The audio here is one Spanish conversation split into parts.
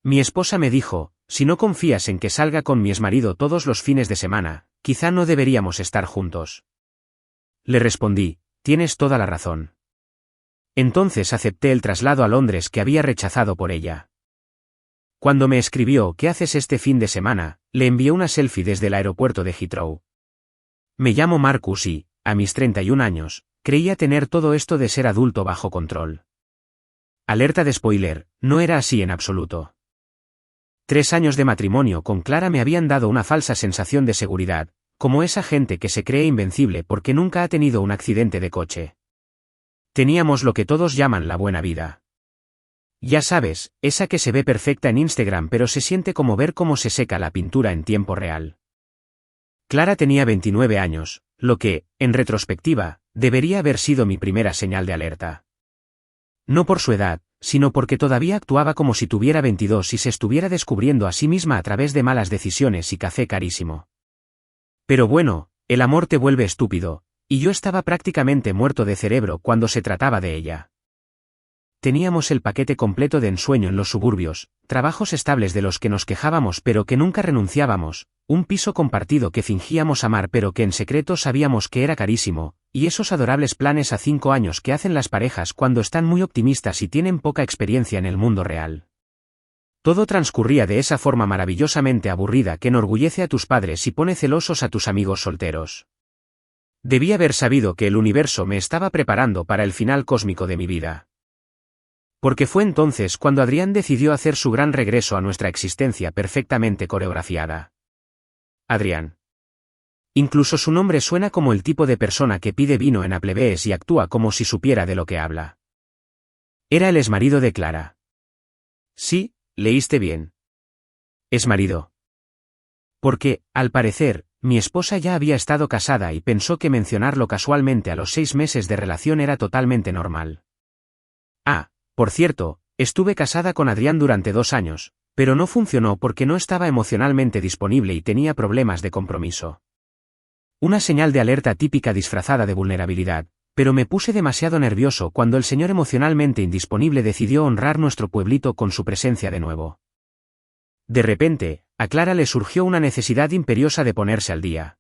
Mi esposa me dijo, si no confías en que salga con mi exmarido todos los fines de semana, quizá no deberíamos estar juntos. Le respondí, tienes toda la razón. Entonces acepté el traslado a Londres que había rechazado por ella. Cuando me escribió ¿qué haces este fin de semana?, le envié una selfie desde el aeropuerto de Heathrow. Me llamo Marcus y, a mis 31 años, creía tener todo esto de ser adulto bajo control. Alerta de spoiler, no era así en absoluto. 3 años de matrimonio con Clara me habían dado una falsa sensación de seguridad, como esa gente que se cree invencible porque nunca ha tenido un accidente de coche. Teníamos lo que todos llaman la buena vida. Ya sabes, esa que se ve perfecta en Instagram pero se siente como ver cómo se seca la pintura en tiempo real. Clara tenía 29 años, lo que, en retrospectiva, debería haber sido mi primera señal de alerta. No por su edad, sino porque todavía actuaba como si tuviera 22 y se estuviera descubriendo a sí misma a través de malas decisiones y café carísimo. Pero bueno, el amor te vuelve estúpido, y yo estaba prácticamente muerto de cerebro cuando se trataba de ella. Teníamos el paquete completo de ensueño en los suburbios, trabajos estables de los que nos quejábamos pero que nunca renunciábamos, un piso compartido que fingíamos amar pero que en secreto sabíamos que era carísimo, y esos adorables planes a 5 años que hacen las parejas cuando están muy optimistas y tienen poca experiencia en el mundo real. Todo transcurría de esa forma maravillosamente aburrida que enorgullece a tus padres y pone celosos a tus amigos solteros. Debí haber sabido que el universo me estaba preparando para el final cósmico de mi vida. Porque fue entonces cuando Adrián decidió hacer su gran regreso a nuestra existencia perfectamente coreografiada. Adrián. Incluso su nombre suena como el tipo de persona que pide vino en Applebee's y actúa como si supiera de lo que habla. Era el exmarido de Clara. Sí, leíste bien. Exmarido. Porque, al parecer, mi esposa ya había estado casada y pensó que mencionarlo casualmente a los 6 meses de relación era totalmente normal. Ah, por cierto, estuve casada con Adrián durante 2 años, pero no funcionó porque no estaba emocionalmente disponible y tenía problemas de compromiso. Una señal de alerta típica disfrazada de vulnerabilidad, pero me puse demasiado nervioso cuando el señor emocionalmente indisponible decidió honrar nuestro pueblito con su presencia de nuevo. De repente, a Clara le surgió una necesidad imperiosa de ponerse al día.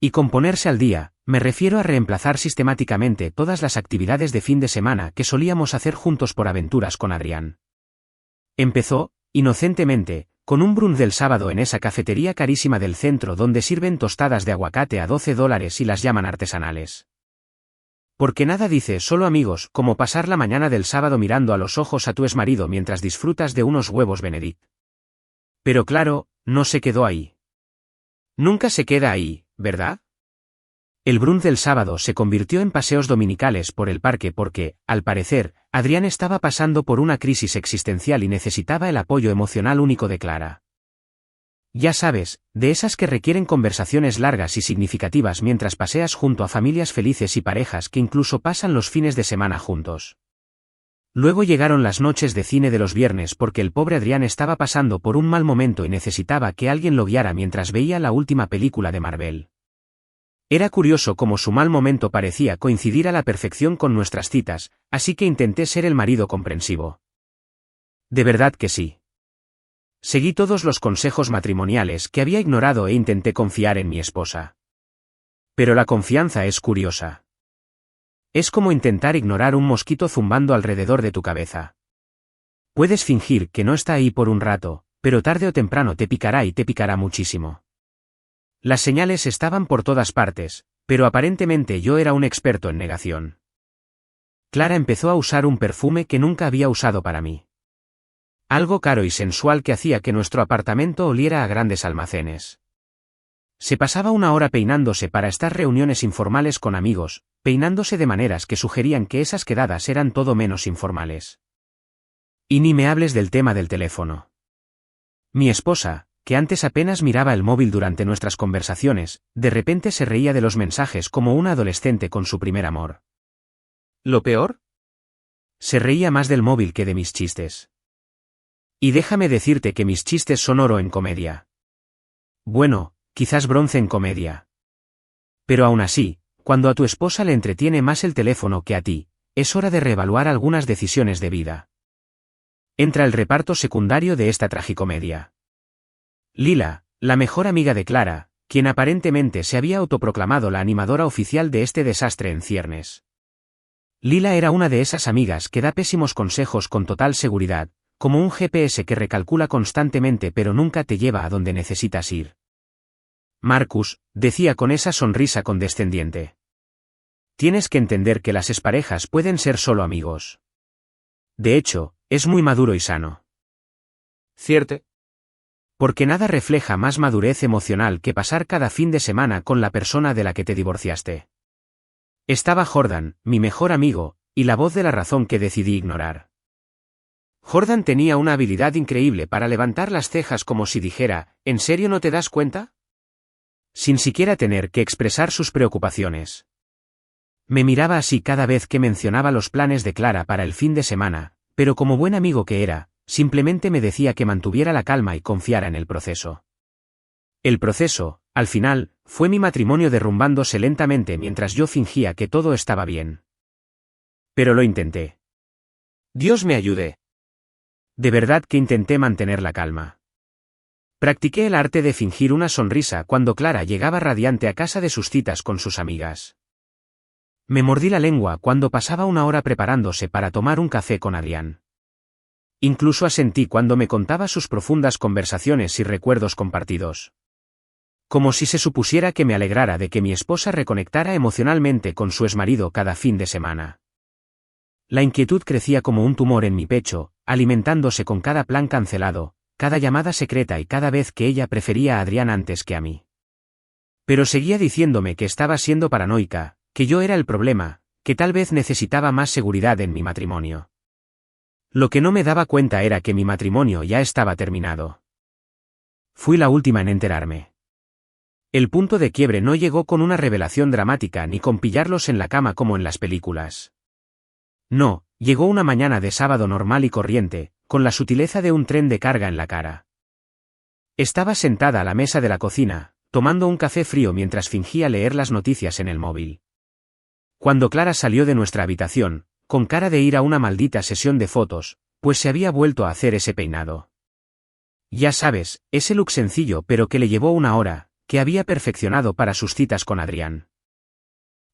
Y con ponerse al día, me refiero a reemplazar sistemáticamente todas las actividades de fin de semana que solíamos hacer juntos por aventuras con Adrián. Empezó, inocentemente, con un brunch del sábado en esa cafetería carísima del centro donde sirven tostadas de aguacate a $12 y las llaman artesanales. Porque nada dice solo amigos como pasar la mañana del sábado mirando a los ojos a tu exmarido mientras disfrutas de unos huevos Benedict. Pero claro, no se quedó ahí. Nunca se queda ahí, ¿verdad? El brunch del sábado se convirtió en paseos dominicales por el parque porque, al parecer, Adrián estaba pasando por una crisis existencial y necesitaba el apoyo emocional único de Clara. Ya sabes, de esas que requieren conversaciones largas y significativas mientras paseas junto a familias felices y parejas que incluso pasan los fines de semana juntos. Luego llegaron las noches de cine de los viernes porque el pobre Adrián estaba pasando por un mal momento y necesitaba que alguien lo guiara mientras veía la última película de Marvel. Era curioso cómo su mal momento parecía coincidir a la perfección con nuestras citas, así que intenté ser el marido comprensivo. De verdad que sí. Seguí todos los consejos matrimoniales que había ignorado e intenté confiar en mi esposa. Pero la confianza es curiosa. Es como intentar ignorar un mosquito zumbando alrededor de tu cabeza. Puedes fingir que no está ahí por un rato, pero tarde o temprano te picará y te picará muchísimo. Las señales estaban por todas partes, pero aparentemente yo era un experto en negación. Clara empezó a usar un perfume que nunca había usado para mí. Algo caro y sensual que hacía que nuestro apartamento oliera a grandes almacenes. Se pasaba 1 hora peinándose para estas reuniones informales con amigos, peinándose de maneras que sugerían que esas quedadas eran todo menos informales. Y ni me hables del tema del teléfono. Mi esposa, que antes apenas miraba el móvil durante nuestras conversaciones, de repente se reía de los mensajes como una adolescente con su primer amor. ¿Lo peor? Se reía más del móvil que de mis chistes. Y déjame decirte que mis chistes son oro en comedia. Bueno, quizás bronce en comedia. Pero aún así, cuando a tu esposa le entretiene más el teléfono que a ti, es hora de reevaluar algunas decisiones de vida. entra el reparto secundario de esta tragicomedia. Lila, la mejor amiga de Clara, quien aparentemente se había autoproclamado la animadora oficial de este desastre en ciernes. Lila era una de esas amigas que da pésimos consejos con total seguridad, como un GPS que recalcula constantemente pero nunca te lleva a donde necesitas ir. Marcus, decía con esa sonrisa condescendiente. Tienes que entender que las exparejas pueden ser solo amigos. De hecho, es muy maduro y sano. ¿Cierto? Porque nada refleja más madurez emocional que pasar cada fin de semana con la persona de la que te divorciaste. Estaba Jordan, mi mejor amigo, y la voz de la razón que decidí ignorar. Jordan tenía una habilidad increíble para levantar las cejas como si dijera, ¿en serio no te das cuenta? Sin siquiera tener que expresar sus preocupaciones. Me miraba así cada vez que mencionaba los planes de Clara para el fin de semana, pero como buen amigo que era, simplemente me decía que mantuviera la calma y confiara en el proceso. El proceso, al final, fue mi matrimonio derrumbándose lentamente mientras yo fingía que todo estaba bien. Pero lo intenté. Dios me ayude. De verdad que intenté mantener la calma. Practiqué el arte de fingir una sonrisa cuando Clara llegaba radiante a casa de sus citas con sus amigas. Me mordí la lengua cuando pasaba una hora preparándose para tomar un café con Adrián. Incluso asentí cuando me contaba sus profundas conversaciones y recuerdos compartidos. Como si se supusiera que me alegrara de que mi esposa reconectara emocionalmente con su exmarido cada fin de semana. La inquietud crecía como un tumor en mi pecho, alimentándose con cada plan cancelado, cada llamada secreta y cada vez que ella prefería a Adrián antes que a mí. Pero seguía diciéndome que estaba siendo paranoica, que yo era el problema, que tal vez necesitaba más seguridad en mi matrimonio. Lo que no me daba cuenta era que mi matrimonio ya estaba terminado. Fui la última en enterarme. El punto de quiebre no llegó con una revelación dramática ni con pillarlos en la cama como en las películas. No, llegó una mañana de sábado normal y corriente, con la sutileza de un tren de carga en la cara. Estaba sentada a la mesa de la cocina, tomando un café frío mientras fingía leer las noticias en el móvil. Cuando Clara salió de nuestra habitación, con cara de ir a una maldita sesión de fotos, pues se había vuelto a hacer ese peinado. Ya sabes, ese look sencillo pero que le llevó una hora, que había perfeccionado para sus citas con Adrián.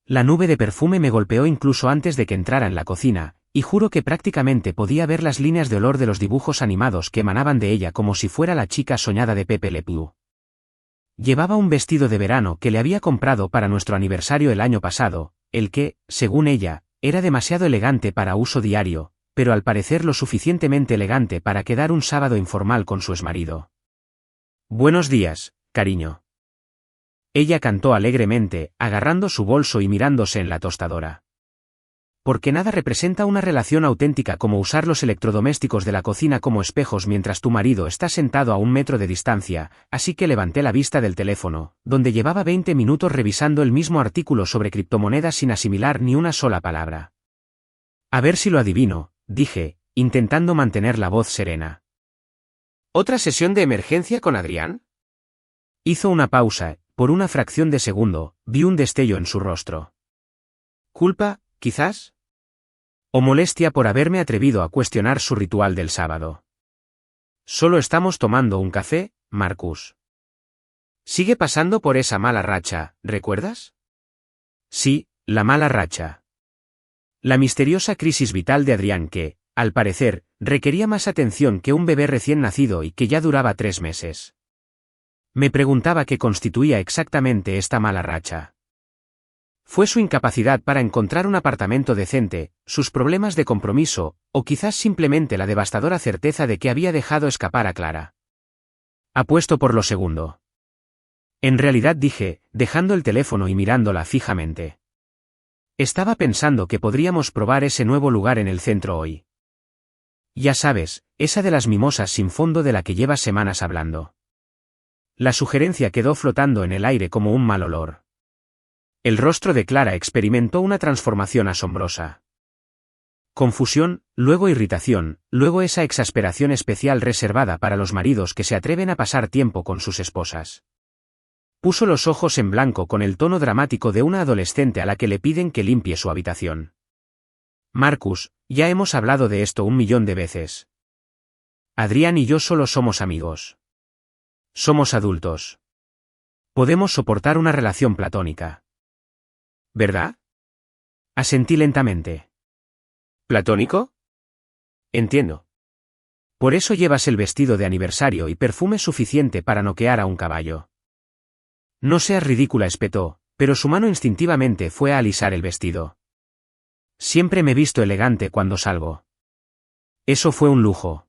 La nube de perfume me golpeó incluso antes de que entrara en la cocina, y juro que prácticamente podía ver las líneas de olor de los dibujos animados que emanaban de ella como si fuera la chica soñada de Pepe Le Pew. Llevaba un vestido de verano que le había comprado para nuestro aniversario el año pasado, el que, según ella, era demasiado elegante para uso diario, pero al parecer lo suficientemente elegante para quedar un sábado informal con su exmarido. Buenos días, cariño. Ella cantó alegremente, agarrando su bolso y mirándose en la tostadora. Porque nada representa una relación auténtica como usar los electrodomésticos de la cocina como espejos mientras tu marido está sentado a 1 metro de distancia, así que levanté la vista del teléfono, donde llevaba 20 minutos revisando el mismo artículo sobre criptomonedas sin asimilar ni una sola palabra. A ver si lo adivino, dije, intentando mantener la voz serena. ¿Otra sesión de emergencia con Adrián? Hizo una pausa. Por una fracción de segundo, vi un destello en su rostro. ¿Culpa, quizás? ¿O molestia por haberme atrevido a cuestionar su ritual del sábado? Solo estamos tomando un café, Marcus. Sigue pasando por esa mala racha, ¿recuerdas? Sí, la mala racha. La misteriosa crisis vital de Adrián que, al parecer, requería más atención que un bebé recién nacido y que ya duraba 3 meses. Me preguntaba qué constituía exactamente esta mala racha. ¿Fue su incapacidad para encontrar un apartamento decente, sus problemas de compromiso, o quizás simplemente la devastadora certeza de que había dejado escapar a Clara? Apuesto por lo segundo. En realidad dije, dejando el teléfono y mirándola fijamente. Estaba pensando que podríamos probar ese nuevo lugar en el centro hoy. Ya sabes, esa de las mimosas sin fondo de la que llevas semanas hablando. La sugerencia quedó flotando en el aire como un mal olor. El rostro de Clara experimentó una transformación asombrosa. Confusión, luego irritación, luego esa exasperación especial reservada para los maridos que se atreven a pasar tiempo con sus esposas. Puso los ojos en blanco con el tono dramático de una adolescente a la que le piden que limpie su habitación. Marcus, ya hemos hablado de esto 1 millón de veces. Adrián y yo solo somos amigos. Somos adultos. Podemos soportar una relación platónica. ¿Verdad? Asentí lentamente. ¿Platónico? Entiendo. Por eso llevas el vestido de aniversario y perfume suficiente para noquear a un caballo. No seas ridícula, espetó, pero su mano instintivamente fue a alisar el vestido. Siempre me he visto elegante cuando salgo. Eso fue un lujo.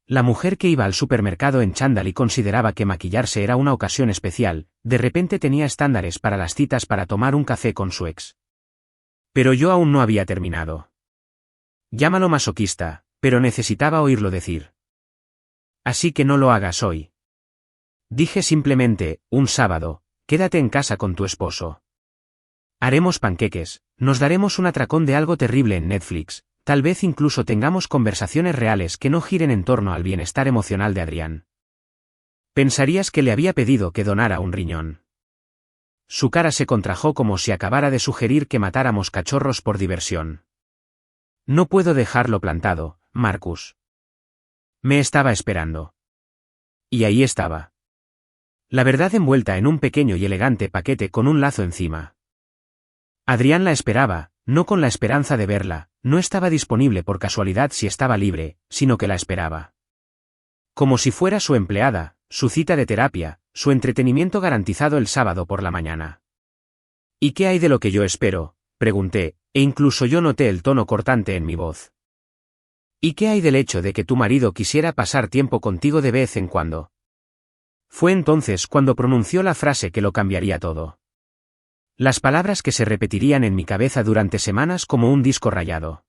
La mujer que iba al supermercado en chándal y consideraba que maquillarse era una ocasión especial, de repente tenía estándares para las citas para tomar un café con su ex. Pero yo aún no había terminado. Llámalo masoquista, pero necesitaba oírlo decir. Así que no lo hagas hoy. Dije simplemente, un sábado, quédate en casa con tu esposo. Haremos panqueques, nos daremos un atracón de algo terrible en Netflix, tal vez incluso tengamos conversaciones reales que no giren en torno al bienestar emocional de Adrián. Pensarías que le había pedido que donara un riñón. Su cara se contrajo como si acabara de sugerir que matáramos cachorros por diversión. No puedo dejarlo plantado, Marcus. Me estaba esperando. Y ahí estaba. La verdad envuelta en un pequeño y elegante paquete con un lazo encima. Adrián la esperaba, no con la esperanza de verla, no estaba disponible por casualidad si estaba libre, sino que la esperaba. Como si fuera su empleada, su cita de terapia, su entretenimiento garantizado el sábado por la mañana. ¿Y qué hay de lo que yo espero?, pregunté, e incluso yo noté el tono cortante en mi voz. ¿Y qué hay del hecho de que tu marido quisiera pasar tiempo contigo de vez en cuando? Fue entonces cuando pronunció la frase que lo cambiaría todo. Las palabras que se repetirían en mi cabeza durante semanas como un disco rayado.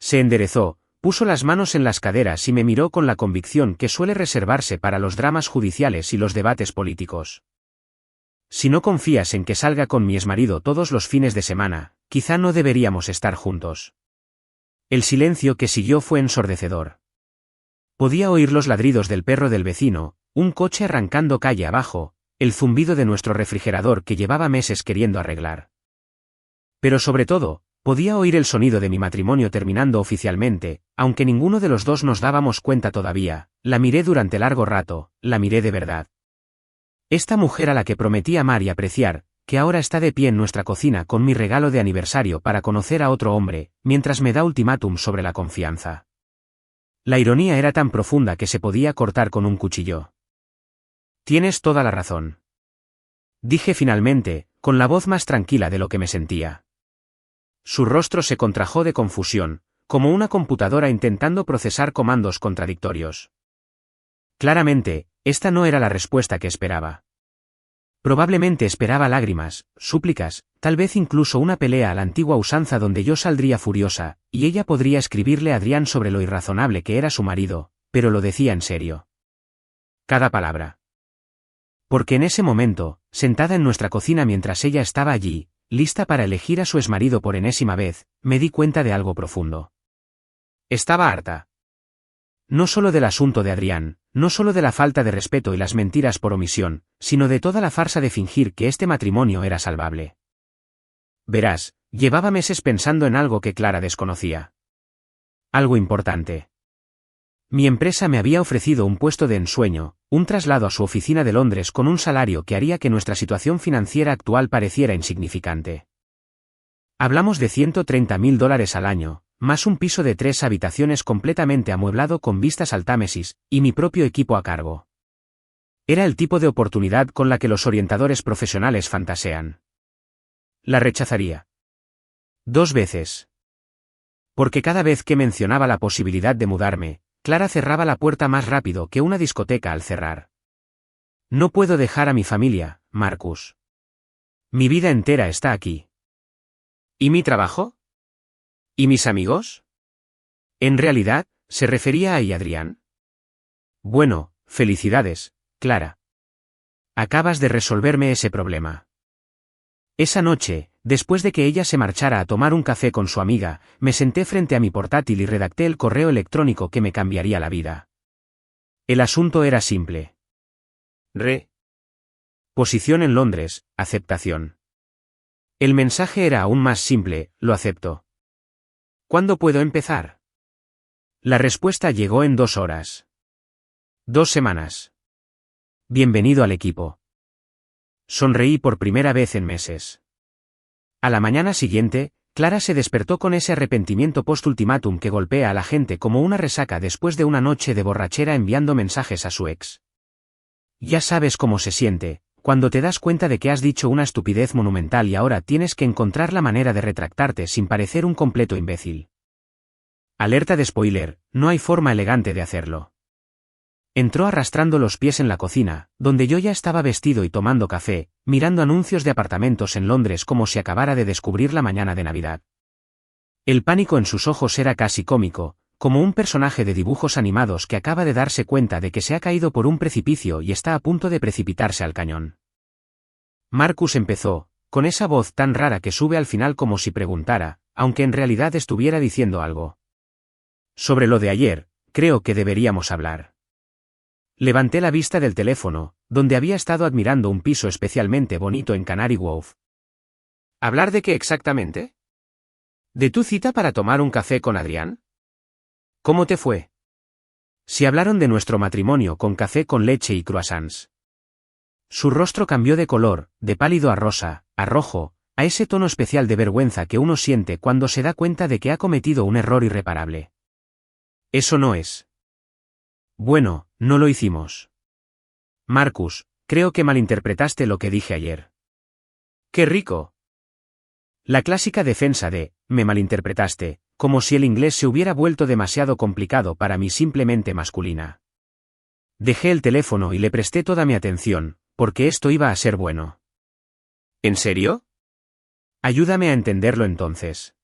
Se enderezó, puso las manos en las caderas y me miró con la convicción que suele reservarse para los dramas judiciales y los debates políticos. Si no confías en que salga con mi exmarido todos los fines de semana, quizá no deberíamos estar juntos. El silencio que siguió fue ensordecedor. Podía oír los ladridos del perro del vecino, un coche arrancando calle abajo, el zumbido de nuestro refrigerador que llevaba meses queriendo arreglar. Pero sobre todo, podía oír el sonido de mi matrimonio terminando oficialmente, aunque ninguno de los dos nos dábamos cuenta todavía. La miré durante largo rato, la miré de verdad. Esta mujer a la que prometí amar y apreciar, que ahora está de pie en nuestra cocina con mi regalo de aniversario para conocer a otro hombre, mientras me da ultimátum sobre la confianza. La ironía era tan profunda que se podía cortar con un cuchillo. Tienes toda la razón. Dije finalmente, con la voz más tranquila de lo que me sentía. Su rostro se contrajo de confusión, como una computadora intentando procesar comandos contradictorios. Claramente, esta no era la respuesta que esperaba. Probablemente esperaba lágrimas, súplicas, tal vez incluso una pelea a la antigua usanza donde yo saldría furiosa, y ella podría escribirle a Adrián sobre lo irrazonable que era su marido, pero lo decía en serio. Cada palabra. Porque en ese momento, sentada en nuestra cocina mientras ella estaba allí, lista para elegir a su exmarido por enésima vez, me di cuenta de algo profundo. Estaba harta. No solo del asunto de Adrián, no solo de la falta de respeto y las mentiras por omisión, sino de toda la farsa de fingir que este matrimonio era salvable. Verás, llevaba meses pensando en algo que Clara desconocía. Algo importante. Mi empresa me había ofrecido un puesto de ensueño, un traslado a su oficina de Londres con un salario que haría que nuestra situación financiera actual pareciera insignificante. Hablamos de $130.000 al año, más un piso de 3 habitaciones completamente amueblado con vistas al Támesis, y mi propio equipo a cargo. Era el tipo de oportunidad con la que los orientadores profesionales fantasean. La rechazaría. 2 veces. Porque cada vez que mencionaba la posibilidad de mudarme, Clara cerraba la puerta más rápido que una discoteca al cerrar. No puedo dejar a mi familia, Marcus. Mi vida entera está aquí. ¿Y mi trabajo? ¿Y mis amigos? En realidad, ¿se refería a Adrián? Bueno, felicidades, Clara. Acabas de resolverme ese problema. Esa noche, después de que ella se marchara a tomar un café con su amiga, me senté frente a mi portátil y redacté el correo electrónico que me cambiaría la vida. El asunto era simple. Posición en Londres, aceptación. El mensaje era aún más simple, lo acepto. ¿Cuándo puedo empezar? La respuesta llegó en 2 horas. 2 semanas. Bienvenido al equipo. Sonreí por primera vez en meses. A la mañana siguiente, Clara se despertó con ese arrepentimiento post-ultimátum que golpea a la gente como una resaca después de una noche de borrachera enviando mensajes a su ex. Ya sabes cómo se siente, cuando te das cuenta de que has dicho una estupidez monumental y ahora tienes que encontrar la manera de retractarte sin parecer un completo imbécil. Alerta de spoiler, no hay forma elegante de hacerlo. Entró arrastrando los pies en la cocina, donde yo ya estaba vestido y tomando café, mirando anuncios de apartamentos en Londres como si acabara de descubrir la mañana de Navidad. El pánico en sus ojos era casi cómico, como un personaje de dibujos animados que acaba de darse cuenta de que se ha caído por un precipicio y está a punto de precipitarse al cañón. Marcus empezó, con esa voz tan rara que sube al final como si preguntara, aunque en realidad estuviera diciendo algo. Sobre lo de ayer, creo que deberíamos hablar. Levanté la vista del teléfono, donde había estado admirando un piso especialmente bonito en Canary Wharf. ¿Hablar de qué exactamente? ¿De tu cita para tomar un café con Adrián? ¿Cómo te fue? Si hablaron de nuestro matrimonio con café con leche y croissants. Su rostro cambió de color, de pálido a rosa, a rojo, a ese tono especial de vergüenza que uno siente cuando se da cuenta de que ha cometido un error irreparable. Eso no es. Bueno, no lo hicimos. Marcus, creo que malinterpretaste lo que dije ayer. ¡Qué rico! La clásica defensa de, me malinterpretaste, como si el inglés se hubiera vuelto demasiado complicado para mí simplemente masculina. Dejé el teléfono y le presté toda mi atención, porque esto iba a ser bueno. ¿En serio? Ayúdame a entenderlo entonces.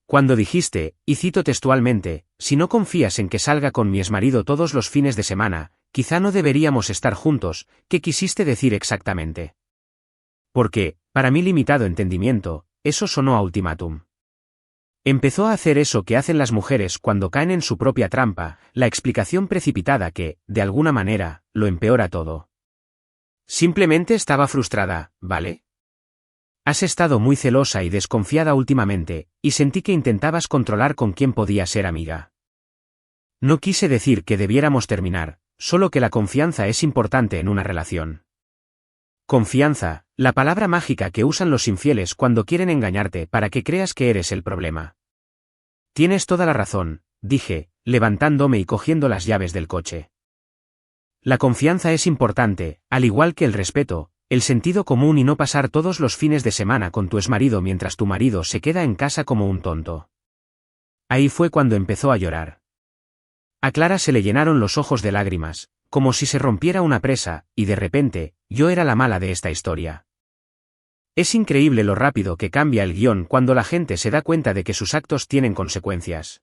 Cuando dijiste, y cito textualmente, si no confías en que salga con mi exmarido todos los fines de semana, quizá no deberíamos estar juntos, ¿qué quisiste decir exactamente? Porque, para mi limitado entendimiento, eso sonó a ultimátum. Empezó a hacer eso que hacen las mujeres cuando caen en su propia trampa, la explicación precipitada que, de alguna manera, lo empeora todo. Simplemente estaba frustrada, ¿vale? Has estado muy celosa y desconfiada últimamente, y sentí que intentabas controlar con quién podía ser amiga. No quise decir que debiéramos terminar, solo que la confianza es importante en una relación. Confianza, la palabra mágica que usan los infieles cuando quieren engañarte para que creas que eres el problema. Tienes toda la razón, dije, levantándome y cogiendo las llaves del coche. La confianza es importante, al igual que el respeto, el sentido común y no pasar todos los fines de semana con tu exmarido mientras tu marido se queda en casa como un tonto. Ahí fue cuando empezó a llorar. A Clara se le llenaron los ojos de lágrimas, como si se rompiera una presa, y de repente, yo era la mala de esta historia. Es increíble lo rápido que cambia el guión cuando la gente se da cuenta de que sus actos tienen consecuencias.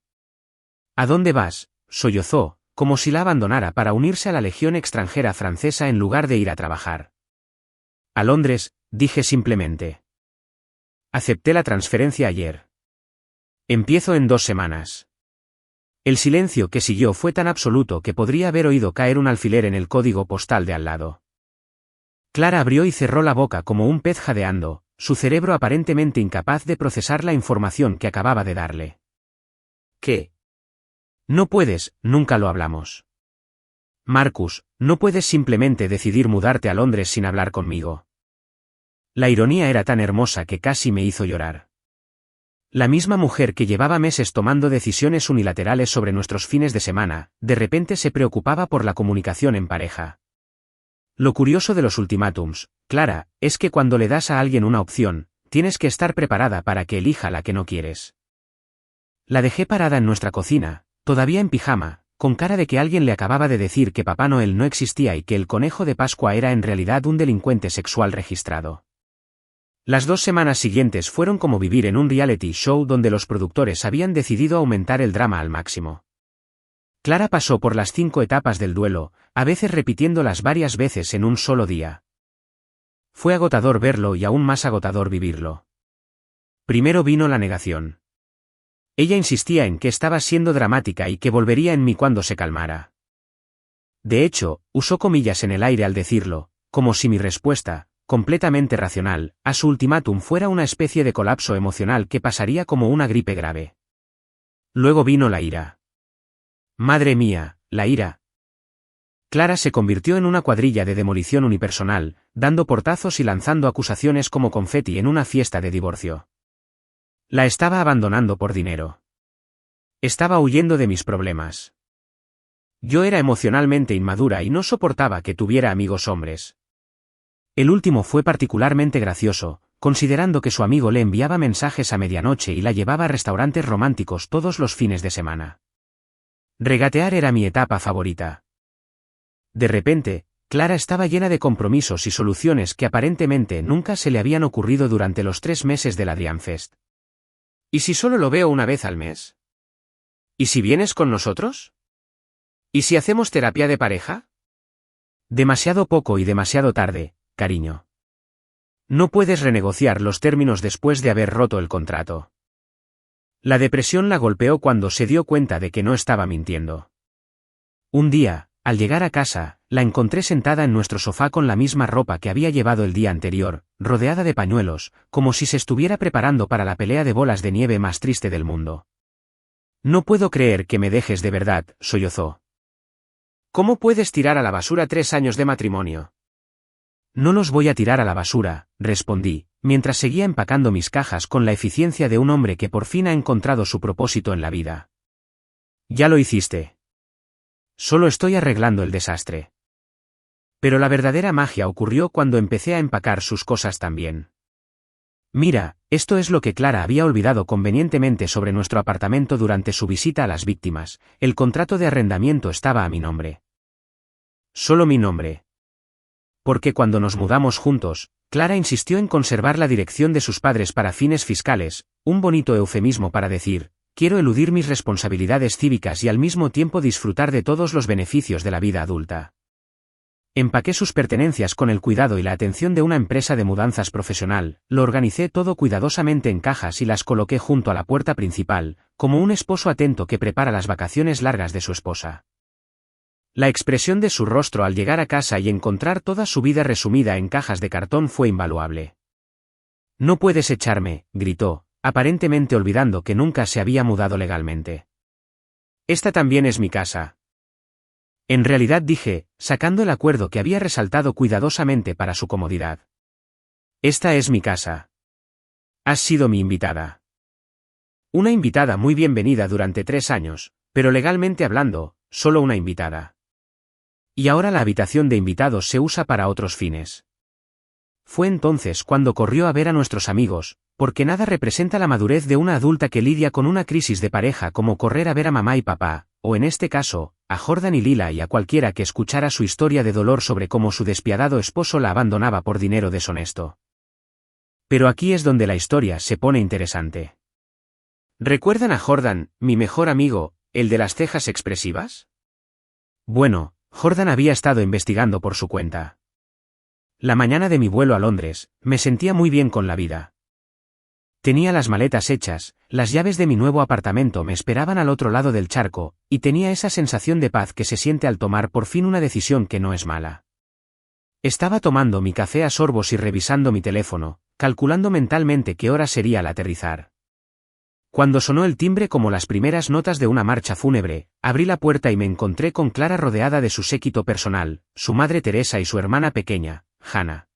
¿A dónde vas?, sollozó, como si la abandonara para unirse a la Legión extranjera francesa en lugar de ir a trabajar. A Londres, dije simplemente. Acepté la transferencia ayer. Empiezo en 2 semanas. El silencio que siguió fue tan absoluto que podría haber oído caer un alfiler en el código postal de al lado. Clara abrió y cerró la boca como un pez jadeando, su cerebro aparentemente incapaz de procesar la información que acababa de darle. ¿Qué? No puedes, nunca lo hablamos. Marcus, no puedes simplemente decidir mudarte a Londres sin hablar conmigo. La ironía era tan hermosa que casi me hizo llorar. La misma mujer que llevaba meses tomando decisiones unilaterales sobre nuestros fines de semana, de repente se preocupaba por la comunicación en pareja. Lo curioso de los ultimátums, Clara, es que cuando le das a alguien una opción, tienes que estar preparada para que elija la que no quieres. La dejé parada en nuestra cocina, todavía en pijama, con cara de que alguien le acababa de decir que Papá Noel no existía y que el conejo de Pascua era en realidad un delincuente sexual registrado. Las 2 semanas siguientes fueron como vivir en un reality show donde los productores habían decidido aumentar el drama al máximo. Clara pasó por las 5 etapas del duelo, a veces repitiéndolas varias veces en un solo día. Fue agotador verlo y aún más agotador vivirlo. Primero vino la negación. Ella insistía en que estaba siendo dramática y que volvería en mí cuando se calmara. De hecho, usó comillas en el aire al decirlo, como si mi respuesta, completamente racional, a su ultimátum fuera una especie de colapso emocional que pasaría como una gripe grave. Luego vino la ira. Madre mía, la ira. Clara se convirtió en una cuadrilla de demolición unipersonal, dando portazos y lanzando acusaciones como confeti en una fiesta de divorcio. La estaba abandonando por dinero. Estaba huyendo de mis problemas. Yo era emocionalmente inmadura y no soportaba que tuviera amigos hombres. El último fue particularmente gracioso, considerando que su amigo le enviaba mensajes a medianoche y la llevaba a restaurantes románticos todos los fines de semana. Regatear era mi etapa favorita. De repente, Clara estaba llena de compromisos y soluciones que aparentemente nunca se le habían ocurrido durante los 3 meses del Adrián Fest. ¿Y si solo lo veo una vez al mes? ¿Y si vienes con nosotros? ¿Y si hacemos terapia de pareja? Demasiado poco y demasiado tarde, cariño. No puedes renegociar los términos después de haber roto el contrato. La depresión la golpeó cuando se dio cuenta de que no estaba mintiendo. Un día, al llegar a casa, la encontré sentada en nuestro sofá con la misma ropa que había llevado el día anterior, rodeada de pañuelos, como si se estuviera preparando para la pelea de bolas de nieve más triste del mundo. No puedo creer que me dejes de verdad, sollozó. ¿Cómo puedes tirar a la basura 3 años de matrimonio? No los voy a tirar a la basura, respondí, mientras seguía empacando mis cajas con la eficiencia de un hombre que por fin ha encontrado su propósito en la vida. Ya lo hiciste. Solo estoy arreglando el desastre. Pero la verdadera magia ocurrió cuando empecé a empacar sus cosas también. Mira, esto es lo que Clara había olvidado convenientemente sobre nuestro apartamento durante su visita a las víctimas. El contrato de arrendamiento estaba a mi nombre. Solo mi nombre. Porque cuando nos mudamos juntos, Clara insistió en conservar la dirección de sus padres para fines fiscales, un bonito eufemismo para decir, quiero eludir mis responsabilidades cívicas y al mismo tiempo disfrutar de todos los beneficios de la vida adulta. Empaqué sus pertenencias con el cuidado y la atención de una empresa de mudanzas profesional, lo organicé todo cuidadosamente en cajas y las coloqué junto a la puerta principal, como un esposo atento que prepara las vacaciones largas de su esposa. La expresión de su rostro al llegar a casa y encontrar toda su vida resumida en cajas de cartón fue invaluable. No puedes echarme, gritó, aparentemente olvidando que nunca se había mudado legalmente. Esta también es mi casa. En realidad dije, sacando el acuerdo que había resaltado cuidadosamente para su comodidad. Esta es mi casa. Has sido mi invitada. Una invitada muy bienvenida durante 3 años, pero legalmente hablando, solo una invitada. Y ahora la habitación de invitados se usa para otros fines. Fue entonces cuando corrió a ver a nuestros amigos, porque nada representa la madurez de una adulta que lidia con una crisis de pareja como correr a ver a mamá y papá, o en este caso, a Jordan y Lila y a cualquiera que escuchara su historia de dolor sobre cómo su despiadado esposo la abandonaba por dinero deshonesto. Pero aquí es donde la historia se pone interesante. ¿Recuerdan a Jordan, mi mejor amigo, el de las cejas expresivas? Bueno, Jordan había estado investigando por su cuenta. La mañana de mi vuelo a Londres, me sentía muy bien con la vida. Tenía las maletas hechas, las llaves de mi nuevo apartamento me esperaban al otro lado del charco, y tenía esa sensación de paz que se siente al tomar por fin una decisión que no es mala. Estaba tomando mi café a sorbos y revisando mi teléfono, calculando mentalmente qué hora sería al aterrizar. Cuando sonó el timbre como las primeras notas de una marcha fúnebre, abrí la puerta y me encontré con Clara rodeada de su séquito personal, su madre Teresa y su hermana pequeña, Hannah.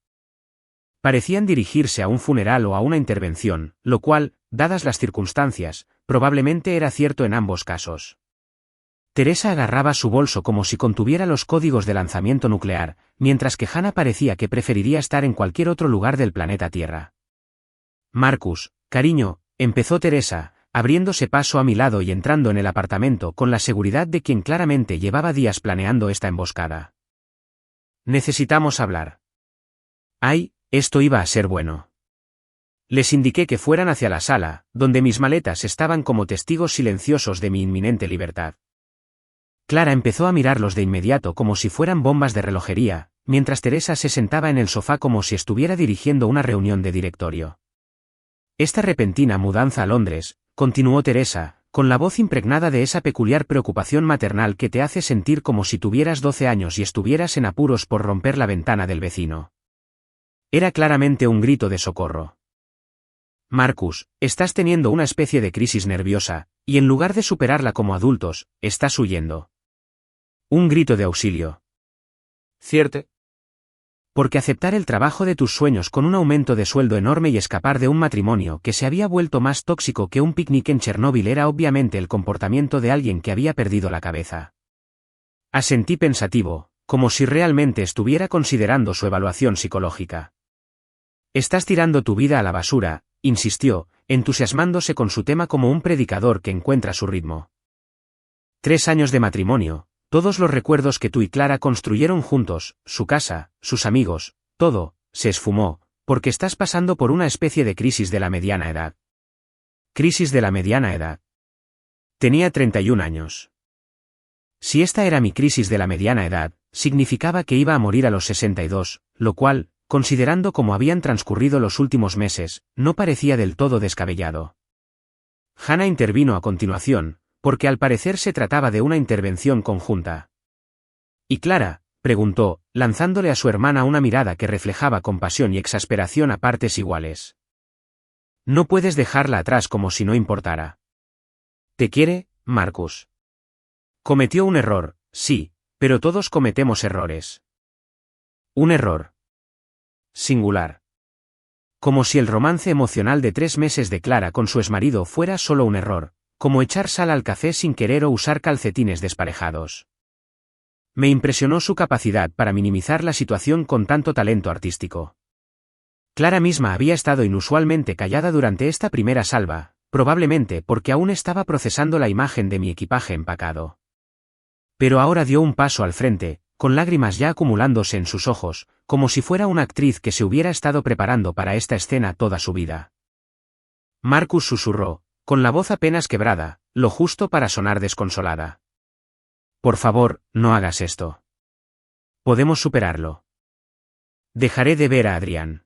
Parecían dirigirse a un funeral o a una intervención, lo cual, dadas las circunstancias, probablemente era cierto en ambos casos. Teresa agarraba su bolso como si contuviera los códigos de lanzamiento nuclear, mientras que Hannah parecía que preferiría estar en cualquier otro lugar del planeta Tierra. Marcus, cariño, empezó Teresa, abriéndose paso a mi lado y entrando en el apartamento con la seguridad de quien claramente llevaba días planeando esta emboscada. Necesitamos hablar. Ay, esto iba a ser bueno. Les indiqué que fueran hacia la sala, donde mis maletas estaban como testigos silenciosos de mi inminente libertad. Clara empezó a mirarlos de inmediato como si fueran bombas de relojería, mientras Teresa se sentaba en el sofá como si estuviera dirigiendo una reunión de directorio. Esta repentina mudanza a Londres, continuó Teresa, con la voz impregnada de esa peculiar preocupación maternal que te hace sentir como si tuvieras 12 años y estuvieras en apuros por romper la ventana del vecino. Era claramente un grito de socorro. Marcus, estás teniendo una especie de crisis nerviosa, y en lugar de superarla como adultos, estás huyendo. Un grito de auxilio. ¿Cierto? Porque aceptar el trabajo de tus sueños con un aumento de sueldo enorme y escapar de un matrimonio que se había vuelto más tóxico que un picnic en Chernóbil era obviamente el comportamiento de alguien que había perdido la cabeza. Asentí pensativo, como si realmente estuviera considerando su evaluación psicológica. Estás tirando tu vida a la basura, insistió, entusiasmándose con su tema como un predicador que encuentra su ritmo. 3 años de matrimonio, todos los recuerdos que tú y Clara construyeron juntos, su casa, sus amigos, todo, se esfumó, porque estás pasando por una especie de crisis de la mediana edad. Crisis de la mediana edad. Tenía 31 años. Si esta era mi crisis de la mediana edad, significaba que iba a morir a los 62, lo cual, considerando cómo habían transcurrido los últimos meses, no parecía del todo descabellado. Hannah intervino a continuación, porque al parecer se trataba de una intervención conjunta. ¿Y Clara?, preguntó, lanzándole a su hermana una mirada que reflejaba compasión y exasperación a partes iguales. No puedes dejarla atrás como si no importara. ¿Te quiere, Marcus? Cometió un error, sí, pero todos cometemos errores. Un error. Singular. Como si el romance emocional de 3 meses de Clara con su exmarido fuera solo un error, como echar sal al café sin querer o usar calcetines desparejados. Me impresionó su capacidad para minimizar la situación con tanto talento artístico. Clara misma había estado inusualmente callada durante esta primera salva, probablemente porque aún estaba procesando la imagen de mi equipaje empacado. Pero ahora dio un paso al frente, con lágrimas ya acumulándose en sus ojos, como si fuera una actriz que se hubiera estado preparando para esta escena toda su vida. Marcus susurró, con la voz apenas quebrada, lo justo para sonar desconsolada. Por favor, no hagas esto. Podemos superarlo. Dejaré de ver a Adrián.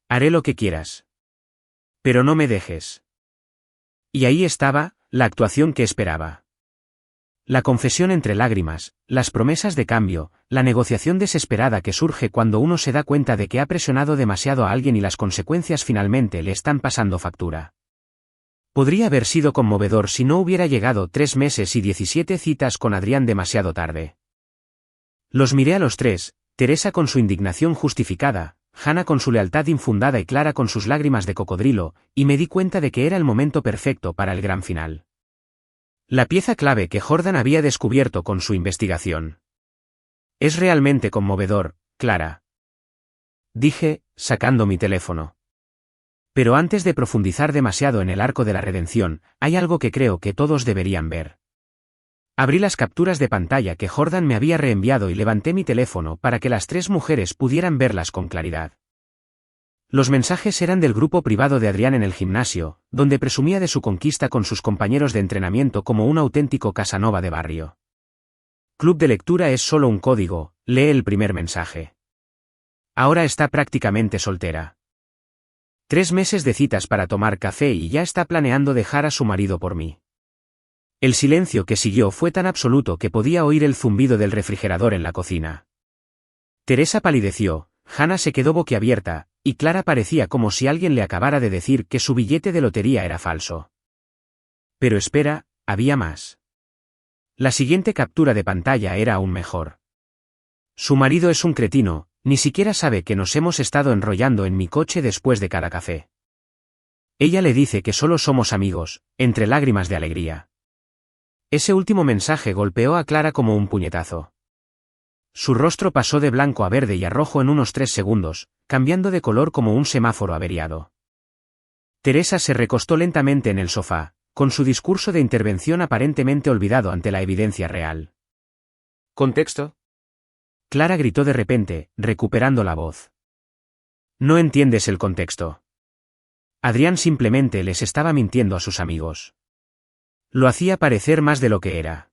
Haré lo que quieras. Pero no me dejes. Y ahí estaba, la actuación que esperaba. La confesión entre lágrimas, las promesas de cambio, la negociación desesperada que surge cuando uno se da cuenta de que ha presionado demasiado a alguien y las consecuencias finalmente le están pasando factura. Podría haber sido conmovedor si no hubiera llegado 3 meses y 17 citas con Adrián demasiado tarde. Los miré a los tres, Teresa con su indignación justificada, Hannah con su lealtad infundada y Clara con sus lágrimas de cocodrilo, y me di cuenta de que era el momento perfecto para el gran final. La pieza clave que Jordan había descubierto con su investigación. Es realmente conmovedor, Clara. Dije, sacando mi teléfono. Pero antes de profundizar demasiado en el arco de la redención, hay algo que creo que todos deberían ver. Abrí las capturas de pantalla que Jordan me había reenviado y levanté mi teléfono para que las 3 mujeres pudieran verlas con claridad. Los mensajes eran del grupo privado de Adrián en el gimnasio, donde presumía de su conquista con sus compañeros de entrenamiento como un auténtico Casanova de barrio. Club de lectura es solo un código, lee el primer mensaje. Ahora está prácticamente soltera. 3 meses de citas para tomar café y ya está planeando dejar a su marido por mí. El silencio que siguió fue tan absoluto que podía oír el zumbido del refrigerador en la cocina. Teresa palideció, Hannah se quedó boquiabierta, y Clara parecía como si alguien le acabara de decir que su billete de lotería era falso. Pero espera, había más. La siguiente captura de pantalla era aún mejor. Su marido es un cretino, ni siquiera sabe que nos hemos estado enrollando en mi coche después de cada café. Ella le dice que solo somos amigos, entre lágrimas de alegría. Ese último mensaje golpeó a Clara como un puñetazo. Su rostro pasó de blanco a verde y a rojo en unos 3 segundos, cambiando de color como un semáforo averiado. Teresa se recostó lentamente en el sofá, con su discurso de intervención aparentemente olvidado ante la evidencia real. ¿Contexto? Clara gritó de repente, recuperando la voz. No entiendes el contexto. Adrián simplemente les estaba mintiendo a sus amigos. Lo hacía parecer más de lo que era.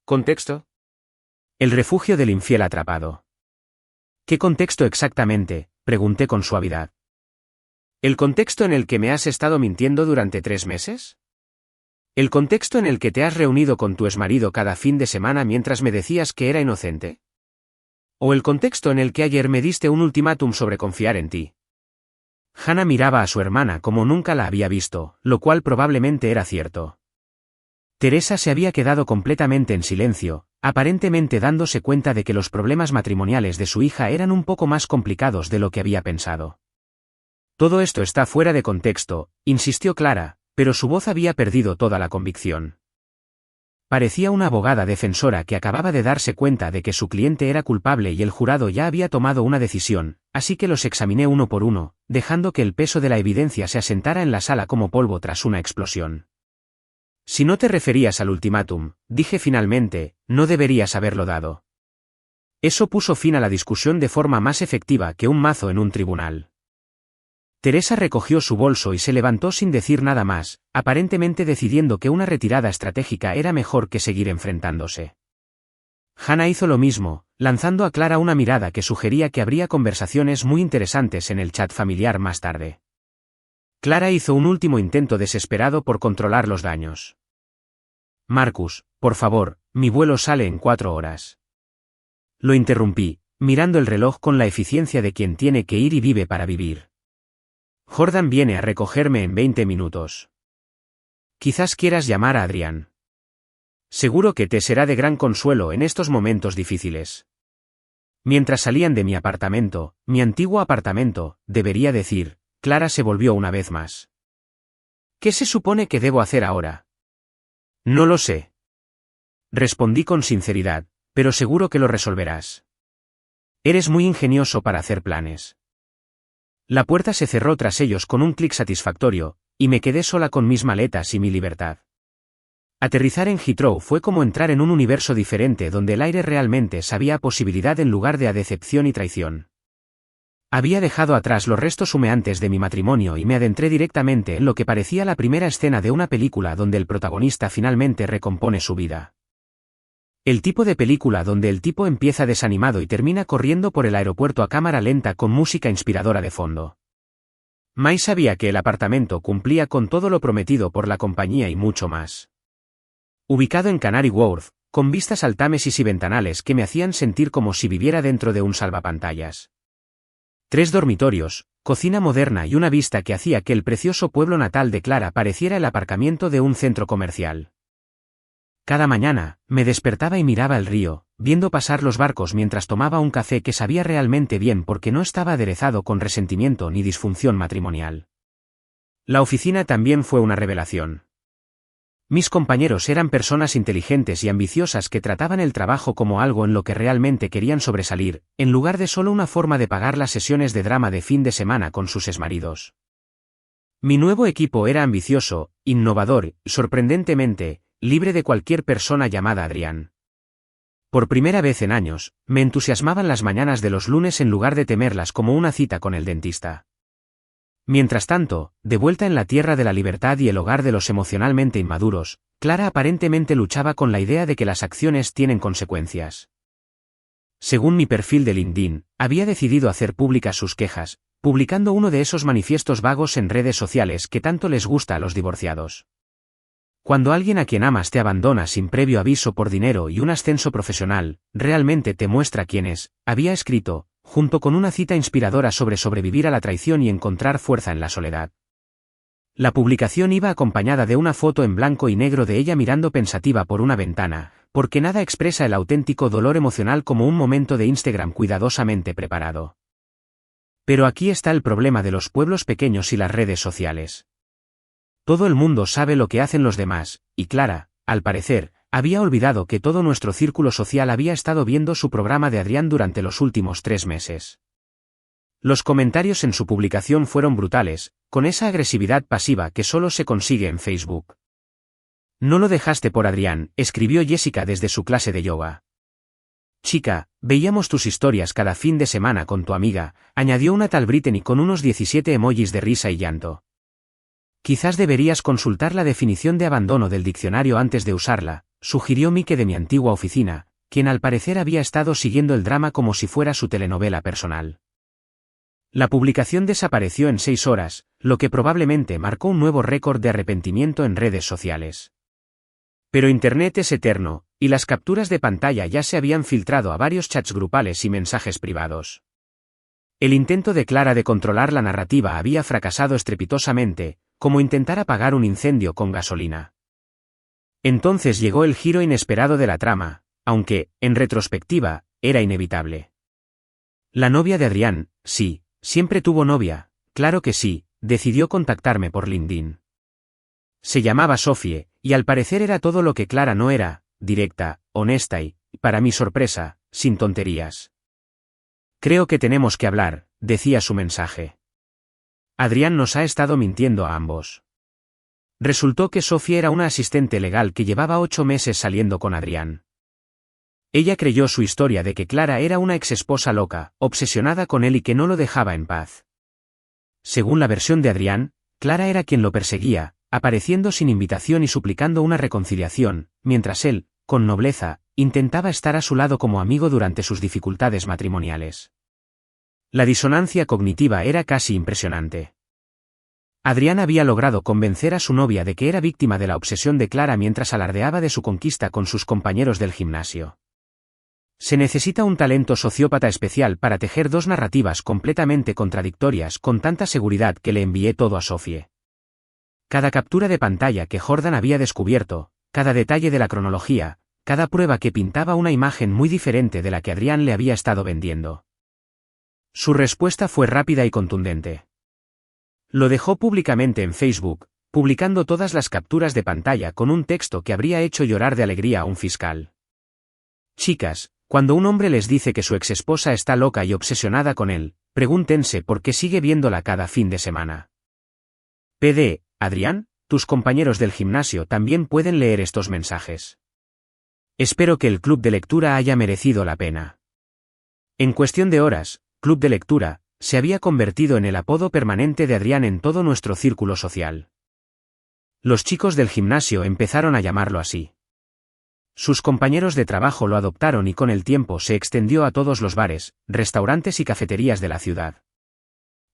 ¿Contexto? El refugio del infiel atrapado. ¿Qué contexto exactamente?, pregunté con suavidad. ¿El contexto en el que me has estado mintiendo durante 3 meses? ¿El contexto en el que te has reunido con tu exmarido cada fin de semana mientras me decías que era inocente? ¿O el contexto en el que ayer me diste un ultimátum sobre confiar en ti? Hannah miraba a su hermana como nunca la había visto, lo cual probablemente era cierto. Teresa se había quedado completamente en silencio, aparentemente dándose cuenta de que los problemas matrimoniales de su hija eran un poco más complicados de lo que había pensado. Todo esto está fuera de contexto, insistió Clara, pero su voz había perdido toda la convicción. Parecía una abogada defensora que acababa de darse cuenta de que su cliente era culpable y el jurado ya había tomado una decisión, así que los examiné uno por uno, dejando que el peso de la evidencia se asentara en la sala como polvo tras una explosión. Si no te referías al ultimátum, dije finalmente, no deberías haberlo dado. Eso puso fin a la discusión de forma más efectiva que un mazo en un tribunal. Teresa recogió su bolso y se levantó sin decir nada más, aparentemente decidiendo que una retirada estratégica era mejor que seguir enfrentándose. Hannah hizo lo mismo, lanzando a Clara una mirada que sugería que habría conversaciones muy interesantes en el chat familiar más tarde. Clara hizo un último intento desesperado por controlar los daños. Marcus, por favor, mi vuelo sale en 4 horas. Lo interrumpí, mirando el reloj con la eficiencia de quien tiene que ir y vive para vivir. Jordan viene a recogerme en 20 minutos. Quizás quieras llamar a Adrián. Seguro que te será de gran consuelo en estos momentos difíciles. Mientras salían de mi antiguo apartamento, debería decir, Clara se volvió una vez más. ¿Qué se supone que debo hacer ahora? No lo sé. Respondí con sinceridad, pero seguro que lo resolverás. Eres muy ingenioso para hacer planes. La puerta se cerró tras ellos con un clic satisfactorio, y me quedé sola con mis maletas y mi libertad. Aterrizar en Heathrow fue como entrar en un universo diferente donde el aire realmente sabía a posibilidad en lugar de a decepción y traición. Había dejado atrás los restos humeantes de mi matrimonio y me adentré directamente en lo que parecía la primera escena de una película donde el protagonista finalmente recompone su vida. El tipo de película donde el tipo empieza desanimado y termina corriendo por el aeropuerto a cámara lenta con música inspiradora de fondo. Mai sabía que el apartamento cumplía con todo lo prometido por la compañía y mucho más. Ubicado en Canary Wharf, con vistas al Támesis y ventanales que me hacían sentir como si viviera dentro de un salvapantallas. 3 dormitorios, cocina moderna y una vista que hacía que el precioso pueblo natal de Clara pareciera el aparcamiento de un centro comercial. Cada mañana, me despertaba y miraba el río, viendo pasar los barcos mientras tomaba un café que sabía realmente bien porque no estaba aderezado con resentimiento ni disfunción matrimonial. La oficina también fue una revelación. Mis compañeros eran personas inteligentes y ambiciosas que trataban el trabajo como algo en lo que realmente querían sobresalir, en lugar de solo una forma de pagar las sesiones de drama de fin de semana con sus exmaridos. Mi nuevo equipo era ambicioso, innovador y, sorprendentemente, libre de cualquier persona llamada Adrián. Por primera vez en años, me entusiasmaban las mañanas de los lunes en lugar de temerlas como una cita con el dentista. Mientras tanto, de vuelta en la tierra de la libertad y el hogar de los emocionalmente inmaduros, Clara aparentemente luchaba con la idea de que las acciones tienen consecuencias. Según mi perfil de LinkedIn, había decidido hacer públicas sus quejas, publicando uno de esos manifiestos vagos en redes sociales que tanto les gusta a los divorciados. Cuando alguien a quien amas te abandona sin previo aviso por dinero y un ascenso profesional, realmente te muestra quién es, había escrito, junto con una cita inspiradora sobre sobrevivir a la traición y encontrar fuerza en la soledad. La publicación iba acompañada de una foto en blanco y negro de ella mirando pensativa por una ventana, porque nada expresa el auténtico dolor emocional como un momento de Instagram cuidadosamente preparado. Pero aquí está el problema de los pueblos pequeños y las redes sociales. Todo el mundo sabe lo que hacen los demás, y Clara, al parecer, había olvidado que todo nuestro círculo social había estado viendo su programa de Adrián durante los últimos 3 meses. Los comentarios en su publicación fueron brutales, con esa agresividad pasiva que solo se consigue en Facebook. No lo dejaste por Adrián, escribió Jessica desde su clase de yoga. Chica, veíamos tus historias cada fin de semana con tu amiga, añadió una tal Brittany con unos 17 emojis de risa y llanto. Quizás deberías consultar la definición de abandono del diccionario antes de usarla, sugirió Mike de mi antigua oficina, quien al parecer había estado siguiendo el drama como si fuera su telenovela personal. La publicación desapareció en 6 horas, lo que probablemente marcó un nuevo récord de arrepentimiento en redes sociales. Pero Internet es eterno, y las capturas de pantalla ya se habían filtrado a varios chats grupales y mensajes privados. El intento de Clara de controlar la narrativa había fracasado estrepitosamente, como intentar apagar un incendio con gasolina. Entonces llegó el giro inesperado de la trama, aunque, en retrospectiva, era inevitable. La novia de Adrián, sí, siempre tuvo novia, claro que sí, decidió contactarme por LinkedIn. Se llamaba Sophie, y al parecer era todo lo que Clara no era, directa, honesta y, para mi sorpresa, sin tonterías. Creo que tenemos que hablar, decía su mensaje. Adrián nos ha estado mintiendo a ambos. Resultó que Sophie era una asistente legal que llevaba 8 meses saliendo con Adrián. Ella creyó su historia de que Clara era una exesposa loca, obsesionada con él y que no lo dejaba en paz. Según la versión de Adrián, Clara era quien lo perseguía, apareciendo sin invitación y suplicando una reconciliación, mientras él, con nobleza, intentaba estar a su lado como amigo durante sus dificultades matrimoniales. La disonancia cognitiva era casi impresionante. Adrián había logrado convencer a su novia de que era víctima de la obsesión de Clara mientras alardeaba de su conquista con sus compañeros del gimnasio. Se necesita un talento sociópata especial para tejer dos narrativas completamente contradictorias con tanta seguridad que le envié todo a Sophie. Cada captura de pantalla que Jordan había descubierto, cada detalle de la cronología, cada prueba que pintaba una imagen muy diferente de la que Adrián le había estado vendiendo. Su respuesta fue rápida y contundente. Lo dejó públicamente en Facebook, publicando todas las capturas de pantalla con un texto que habría hecho llorar de alegría a un fiscal. Chicas, cuando un hombre les dice que su exesposa está loca y obsesionada con él, pregúntense por qué sigue viéndola cada fin de semana. PD, Adrián, tus compañeros del gimnasio también pueden leer estos mensajes. Espero que el club de lectura haya merecido la pena. En cuestión de horas, club de lectura, se había convertido en el apodo permanente de Adrián en todo nuestro círculo social. Los chicos del gimnasio empezaron a llamarlo así. Sus compañeros de trabajo lo adoptaron y con el tiempo se extendió a todos los bares, restaurantes y cafeterías de la ciudad.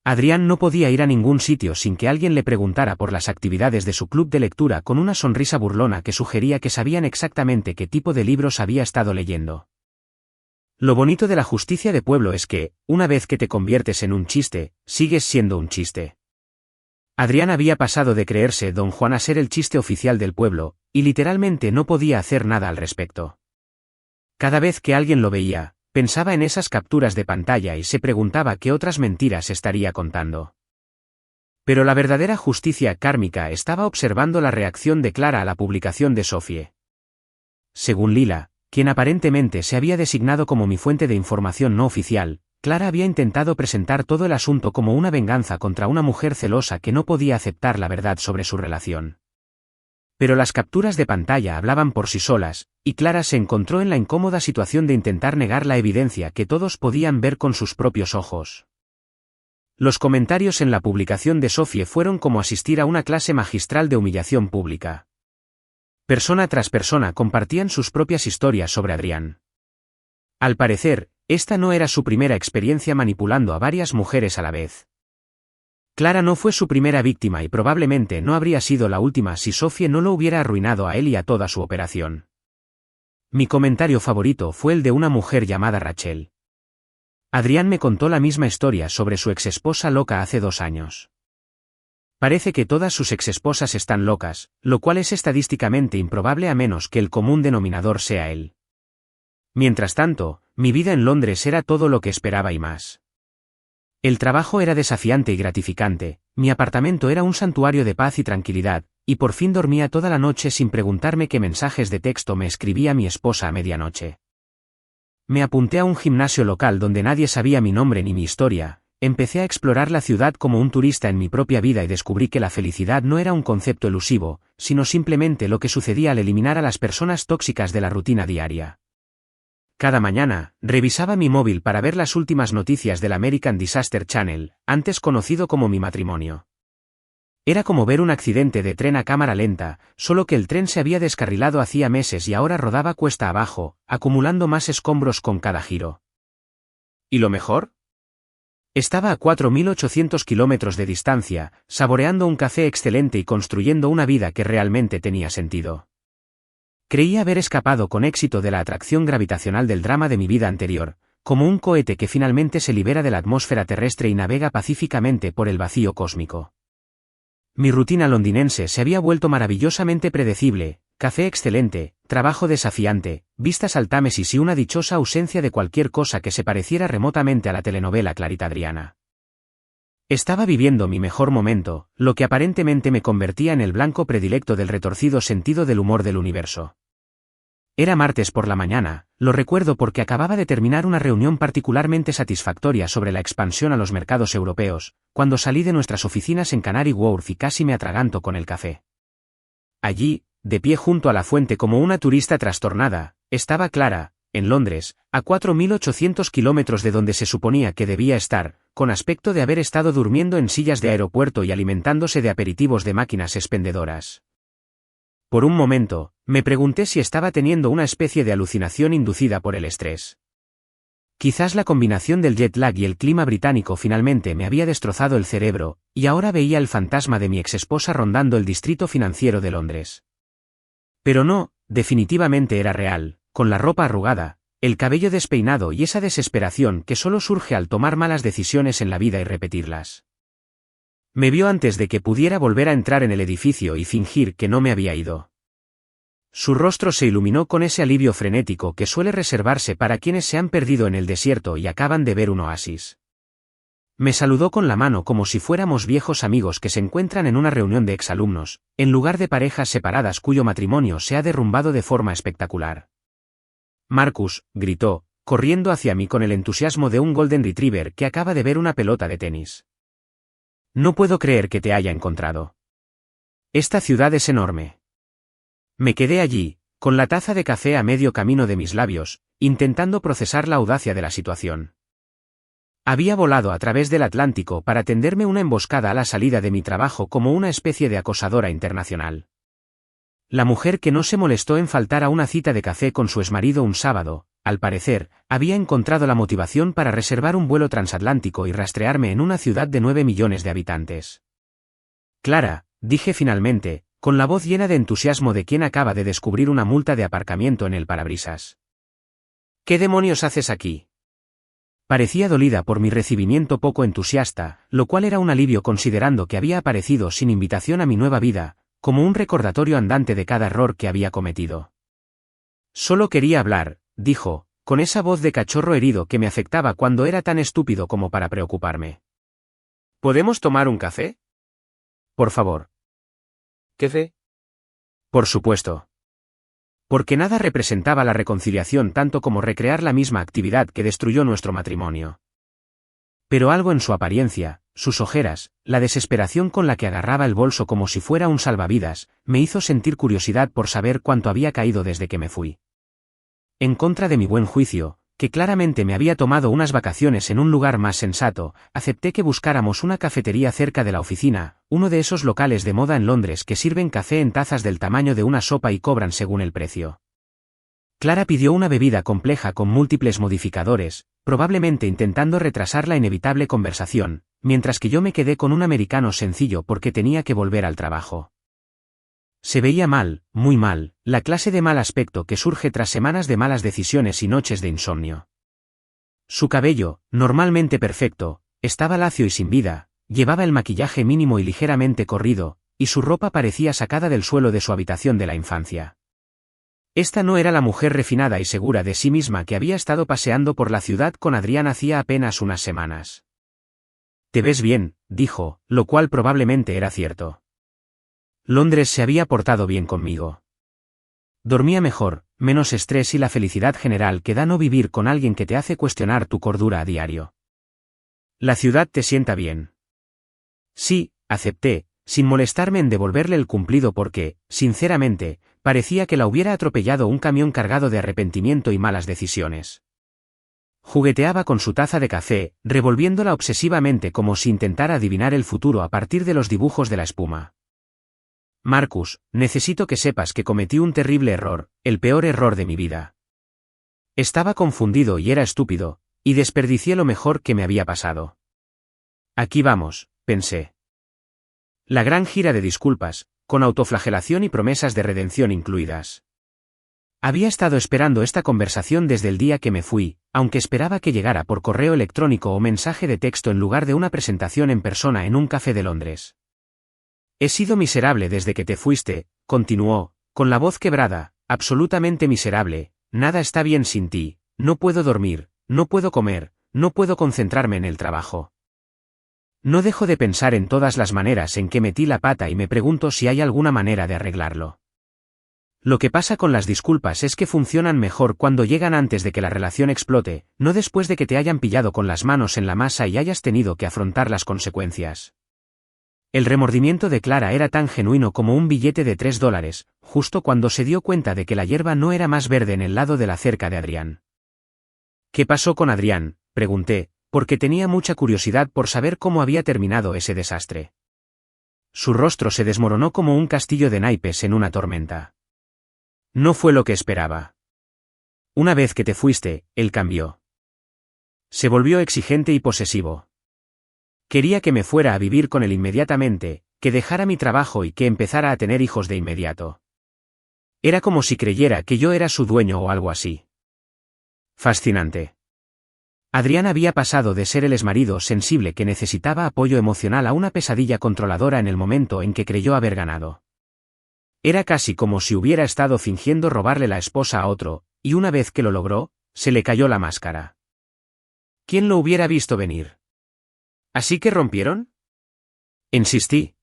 Adrián no podía ir a ningún sitio sin que alguien le preguntara por las actividades de su club de lectura con una sonrisa burlona que sugería que sabían exactamente qué tipo de libros había estado leyendo. Lo bonito de la justicia de pueblo es que, una vez que te conviertes en un chiste, sigues siendo un chiste. Adrián había pasado de creerse Don Juan a ser el chiste oficial del pueblo, y literalmente no podía hacer nada al respecto. Cada vez que alguien lo veía, pensaba en esas capturas de pantalla y se preguntaba qué otras mentiras estaría contando. Pero la verdadera justicia kármica estaba observando la reacción de Clara a la publicación de Sophie. Según Lila, quien aparentemente se había designado como mi fuente de información no oficial, Clara había intentado presentar todo el asunto como una venganza contra una mujer celosa que no podía aceptar la verdad sobre su relación. Pero las capturas de pantalla hablaban por sí solas, y Clara se encontró en la incómoda situación de intentar negar la evidencia que todos podían ver con sus propios ojos. Los comentarios en la publicación de Sophie fueron como asistir a una clase magistral de humillación pública. Persona tras persona compartían sus propias historias sobre Adrián. Al parecer, esta no era su primera experiencia manipulando a varias mujeres a la vez. Clara no fue su primera víctima y probablemente no habría sido la última si Sophie no lo hubiera arruinado a él y a toda su operación. Mi comentario favorito fue el de una mujer llamada Rachel. Adrián me contó la misma historia sobre su exesposa loca hace 2 años. Parece que todas sus exesposas están locas, lo cual es estadísticamente improbable a menos que el común denominador sea él. Mientras tanto, mi vida en Londres era todo lo que esperaba y más. El trabajo era desafiante y gratificante, mi apartamento era un santuario de paz y tranquilidad, y por fin dormía toda la noche sin preguntarme qué mensajes de texto me escribía mi esposa a medianoche. Me apunté a un gimnasio local donde nadie sabía mi nombre ni mi historia, empecé a explorar la ciudad como un turista en mi propia vida y descubrí que la felicidad no era un concepto elusivo, sino simplemente lo que sucedía al eliminar a las personas tóxicas de la rutina diaria. Cada mañana, revisaba mi móvil para ver las últimas noticias del American Disaster Channel, antes conocido como Mi Matrimonio. Era como ver un accidente de tren a cámara lenta, solo que el tren se había descarrilado hacía meses y ahora rodaba cuesta abajo, acumulando más escombros con cada giro. ¿Y lo mejor? Estaba a 4.800 kilómetros de distancia, saboreando un café excelente y construyendo una vida que realmente tenía sentido. Creía haber escapado con éxito de la atracción gravitacional del drama de mi vida anterior, como un cohete que finalmente se libera de la atmósfera terrestre y navega pacíficamente por el vacío cósmico. Mi rutina londinense se había vuelto maravillosamente predecible: café excelente, trabajo desafiante, vistas al Támesis y una dichosa ausencia de cualquier cosa que se pareciera remotamente a la telenovela Clarita Adriana. Estaba viviendo mi mejor momento, lo que aparentemente me convertía en el blanco predilecto del retorcido sentido del humor del universo. Era martes por la mañana, lo recuerdo porque acababa de terminar una reunión particularmente satisfactoria sobre la expansión a los mercados europeos, cuando salí de nuestras oficinas en Canary Wharf y casi me atraganto con el café. Allí, de pie junto a la fuente como una turista trastornada, estaba Clara, en Londres, a 4.800 kilómetros de donde se suponía que debía estar, con aspecto de haber estado durmiendo en sillas de aeropuerto y alimentándose de aperitivos de máquinas expendedoras. Por un momento, me pregunté si estaba teniendo una especie de alucinación inducida por el estrés. Quizás la combinación del jet lag y el clima británico finalmente me había destrozado el cerebro, y ahora veía el fantasma de mi exesposa rondando el distrito financiero de Londres. Pero no, definitivamente era real, con la ropa arrugada, el cabello despeinado y esa desesperación que solo surge al tomar malas decisiones en la vida y repetirlas. Me vio antes de que pudiera volver a entrar en el edificio y fingir que no me había ido. Su rostro se iluminó con ese alivio frenético que suele reservarse para quienes se han perdido en el desierto y acaban de ver un oasis. Me saludó con la mano como si fuéramos viejos amigos que se encuentran en una reunión de exalumnos, en lugar de parejas separadas cuyo matrimonio se ha derrumbado de forma espectacular. «Marcus», gritó, corriendo hacia mí con el entusiasmo de un Golden Retriever que acaba de ver una pelota de tenis. «No puedo creer que te haya encontrado. Esta ciudad es enorme». Me quedé allí, con la taza de café a medio camino de mis labios, intentando procesar la audacia de la situación. Había volado a través del Atlántico para tenderme una emboscada a la salida de mi trabajo como una especie de acosadora internacional. La mujer que no se molestó en faltar a una cita de café con su exmarido un sábado, al parecer, había encontrado la motivación para reservar un vuelo transatlántico y rastrearme en una ciudad de 9 millones de habitantes. «Clara», dije finalmente, con la voz llena de entusiasmo de quien acaba de descubrir una multa de aparcamiento en el parabrisas. «¿Qué demonios haces aquí?» Parecía dolida por mi recibimiento poco entusiasta, lo cual era un alivio considerando que había aparecido sin invitación a mi nueva vida, como un recordatorio andante de cada error que había cometido. «Solo quería hablar», dijo, con esa voz de cachorro herido que me afectaba cuando era tan estúpido como para preocuparme. «¿Podemos tomar un café?» «Por favor». ¿Café? «Por supuesto». Porque nada representaba la reconciliación tanto como recrear la misma actividad que destruyó nuestro matrimonio. Pero algo en su apariencia, sus ojeras, la desesperación con la que agarraba el bolso como si fuera un salvavidas, me hizo sentir curiosidad por saber cuánto había caído desde que me fui. En contra de mi buen juicio, que claramente me había tomado unas vacaciones en un lugar más sensato, acepté que buscáramos una cafetería cerca de la oficina, uno de esos locales de moda en Londres que sirven café en tazas del tamaño de una sopa y cobran según el precio. Clara pidió una bebida compleja con múltiples modificadores, probablemente intentando retrasar la inevitable conversación, mientras que yo me quedé con un americano sencillo porque tenía que volver al trabajo. Se veía mal, muy mal, la clase de mal aspecto que surge tras semanas de malas decisiones y noches de insomnio. Su cabello, normalmente perfecto, estaba lacio y sin vida, llevaba el maquillaje mínimo y ligeramente corrido, y su ropa parecía sacada del suelo de su habitación de la infancia. Esta no era la mujer refinada y segura de sí misma que había estado paseando por la ciudad con Adrián hacía apenas unas semanas. «Te ves bien», dijo, lo cual probablemente era cierto. Londres se había portado bien conmigo. Dormía mejor, menos estrés y la felicidad general que da no vivir con alguien que te hace cuestionar tu cordura a diario. «¿La ciudad te sienta bien?» «Sí», acepté, sin molestarme en devolverle el cumplido porque, sinceramente, parecía que la hubiera atropellado un camión cargado de arrepentimiento y malas decisiones. Jugueteaba con su taza de café, revolviéndola obsesivamente como si intentara adivinar el futuro a partir de los dibujos de la espuma. «Marcus, necesito que sepas que cometí un terrible error, el peor error de mi vida. Estaba confundido y era estúpido, y desperdicié lo mejor que me había pasado. Aquí vamos», pensé. La gran gira de disculpas, con autoflagelación y promesas de redención incluidas. Había estado esperando esta conversación desde el día que me fui, aunque esperaba que llegara por correo electrónico o mensaje de texto en lugar de una presentación en persona en un café de Londres. He sido miserable desde que te fuiste, continuó, con la voz quebrada, absolutamente miserable, nada está bien sin ti, no puedo dormir, no puedo comer, no puedo concentrarme en el trabajo. No dejo de pensar en todas las maneras en que metí la pata y me pregunto si hay alguna manera de arreglarlo. Lo que pasa con las disculpas es que funcionan mejor cuando llegan antes de que la relación explote, no después de que te hayan pillado con las manos en la masa y hayas tenido que afrontar las consecuencias. El remordimiento de Clara era tan genuino como un billete de $3, justo cuando se dio cuenta de que la hierba no era más verde en el lado de la cerca de Adrián. ¿Qué pasó con Adrián?, pregunté, porque tenía mucha curiosidad por saber cómo había terminado ese desastre. Su rostro se desmoronó como un castillo de naipes en una tormenta. No fue lo que esperaba. Una vez que te fuiste, él cambió. Se volvió exigente y posesivo. Quería que me fuera a vivir con él inmediatamente, que dejara mi trabajo y que empezara a tener hijos de inmediato. Era como si creyera que yo era su dueño o algo así. Fascinante. Adrián había pasado de ser el exmarido sensible que necesitaba apoyo emocional a una pesadilla controladora en el momento en que creyó haber ganado. Era casi como si hubiera estado fingiendo robarle la esposa a otro, y una vez que lo logró, se le cayó la máscara. ¿Quién lo hubiera visto venir? ¿Así que rompieron? Insistí.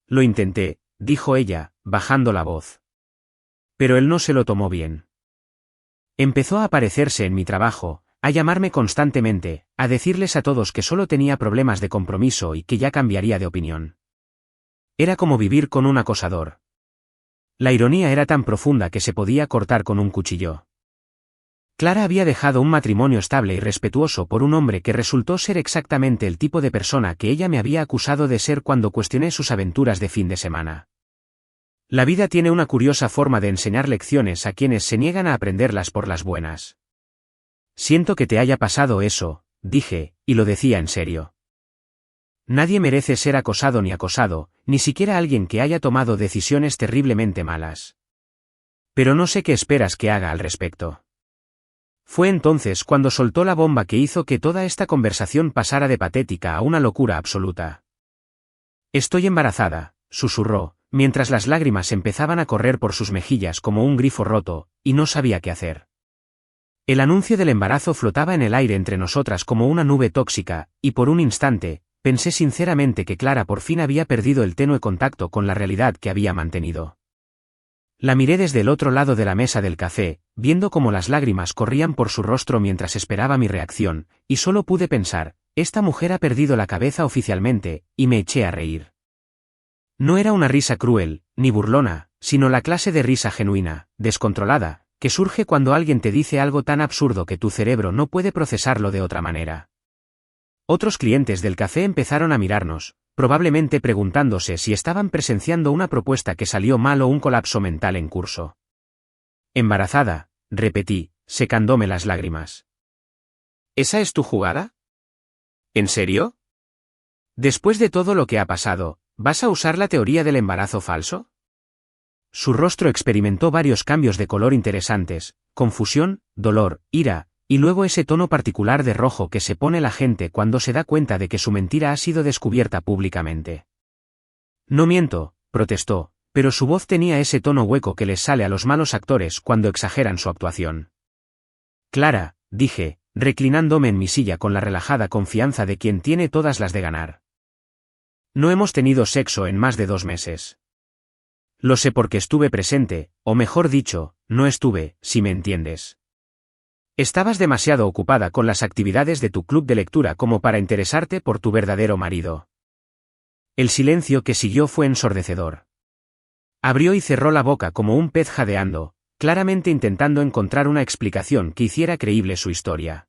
Lo intenté, dijo ella, bajando la voz. Pero él no se lo tomó bien. Empezó a aparecerse en mi trabajo, a llamarme constantemente, a decirles a todos que solo tenía problemas de compromiso y que ya cambiaría de opinión. Era como vivir con un acosador. La ironía era tan profunda que se podía cortar con un cuchillo. Clara había dejado un matrimonio estable y respetuoso por un hombre que resultó ser exactamente el tipo de persona que ella me había acusado de ser cuando cuestioné sus aventuras de fin de semana. La vida tiene una curiosa forma de enseñar lecciones a quienes se niegan a aprenderlas por las buenas. Siento que te haya pasado eso, dije, y lo decía en serio. Nadie merece ser acosado, ni siquiera alguien que haya tomado decisiones terriblemente malas. Pero no sé qué esperas que haga al respecto. Fue entonces cuando soltó la bomba que hizo que toda esta conversación pasara de patética a una locura absoluta. Estoy embarazada, susurró, mientras las lágrimas empezaban a correr por sus mejillas como un grifo roto, y no sabía qué hacer. El anuncio del embarazo flotaba en el aire entre nosotras como una nube tóxica, y por un instante, pensé sinceramente que Clara por fin había perdido el tenue contacto con la realidad que había mantenido. La miré desde el otro lado de la mesa del café, viendo cómo las lágrimas corrían por su rostro mientras esperaba mi reacción, y solo pude pensar, esta mujer ha perdido la cabeza oficialmente, y me eché a reír. No era una risa cruel, ni burlona, sino la clase de risa genuina, descontrolada, que surge cuando alguien te dice algo tan absurdo que tu cerebro no puede procesarlo de otra manera. Otros clientes del café empezaron a mirarnos, probablemente preguntándose si estaban presenciando una propuesta que salió mal o un colapso mental en curso. Embarazada, repetí, secándome las lágrimas. ¿Esa es tu jugada? ¿En serio? Después de todo lo que ha pasado, ¿vas a usar la teoría del embarazo falso? Su rostro experimentó varios cambios de color interesantes, confusión, dolor, ira, y luego ese tono particular de rojo que se pone la gente cuando se da cuenta de que su mentira ha sido descubierta públicamente. No miento, protestó, pero su voz tenía ese tono hueco que les sale a los malos actores cuando exageran su actuación. Clara, dije, reclinándome en mi silla con la relajada confianza de quien tiene todas las de ganar. No hemos tenido sexo en más de 2 meses. Lo sé porque estuve presente, o mejor dicho, no estuve, si me entiendes. Estabas demasiado ocupada con las actividades de tu club de lectura como para interesarte por tu verdadero marido. El silencio que siguió fue ensordecedor. Abrió y cerró la boca como un pez jadeando, claramente intentando encontrar una explicación que hiciera creíble su historia.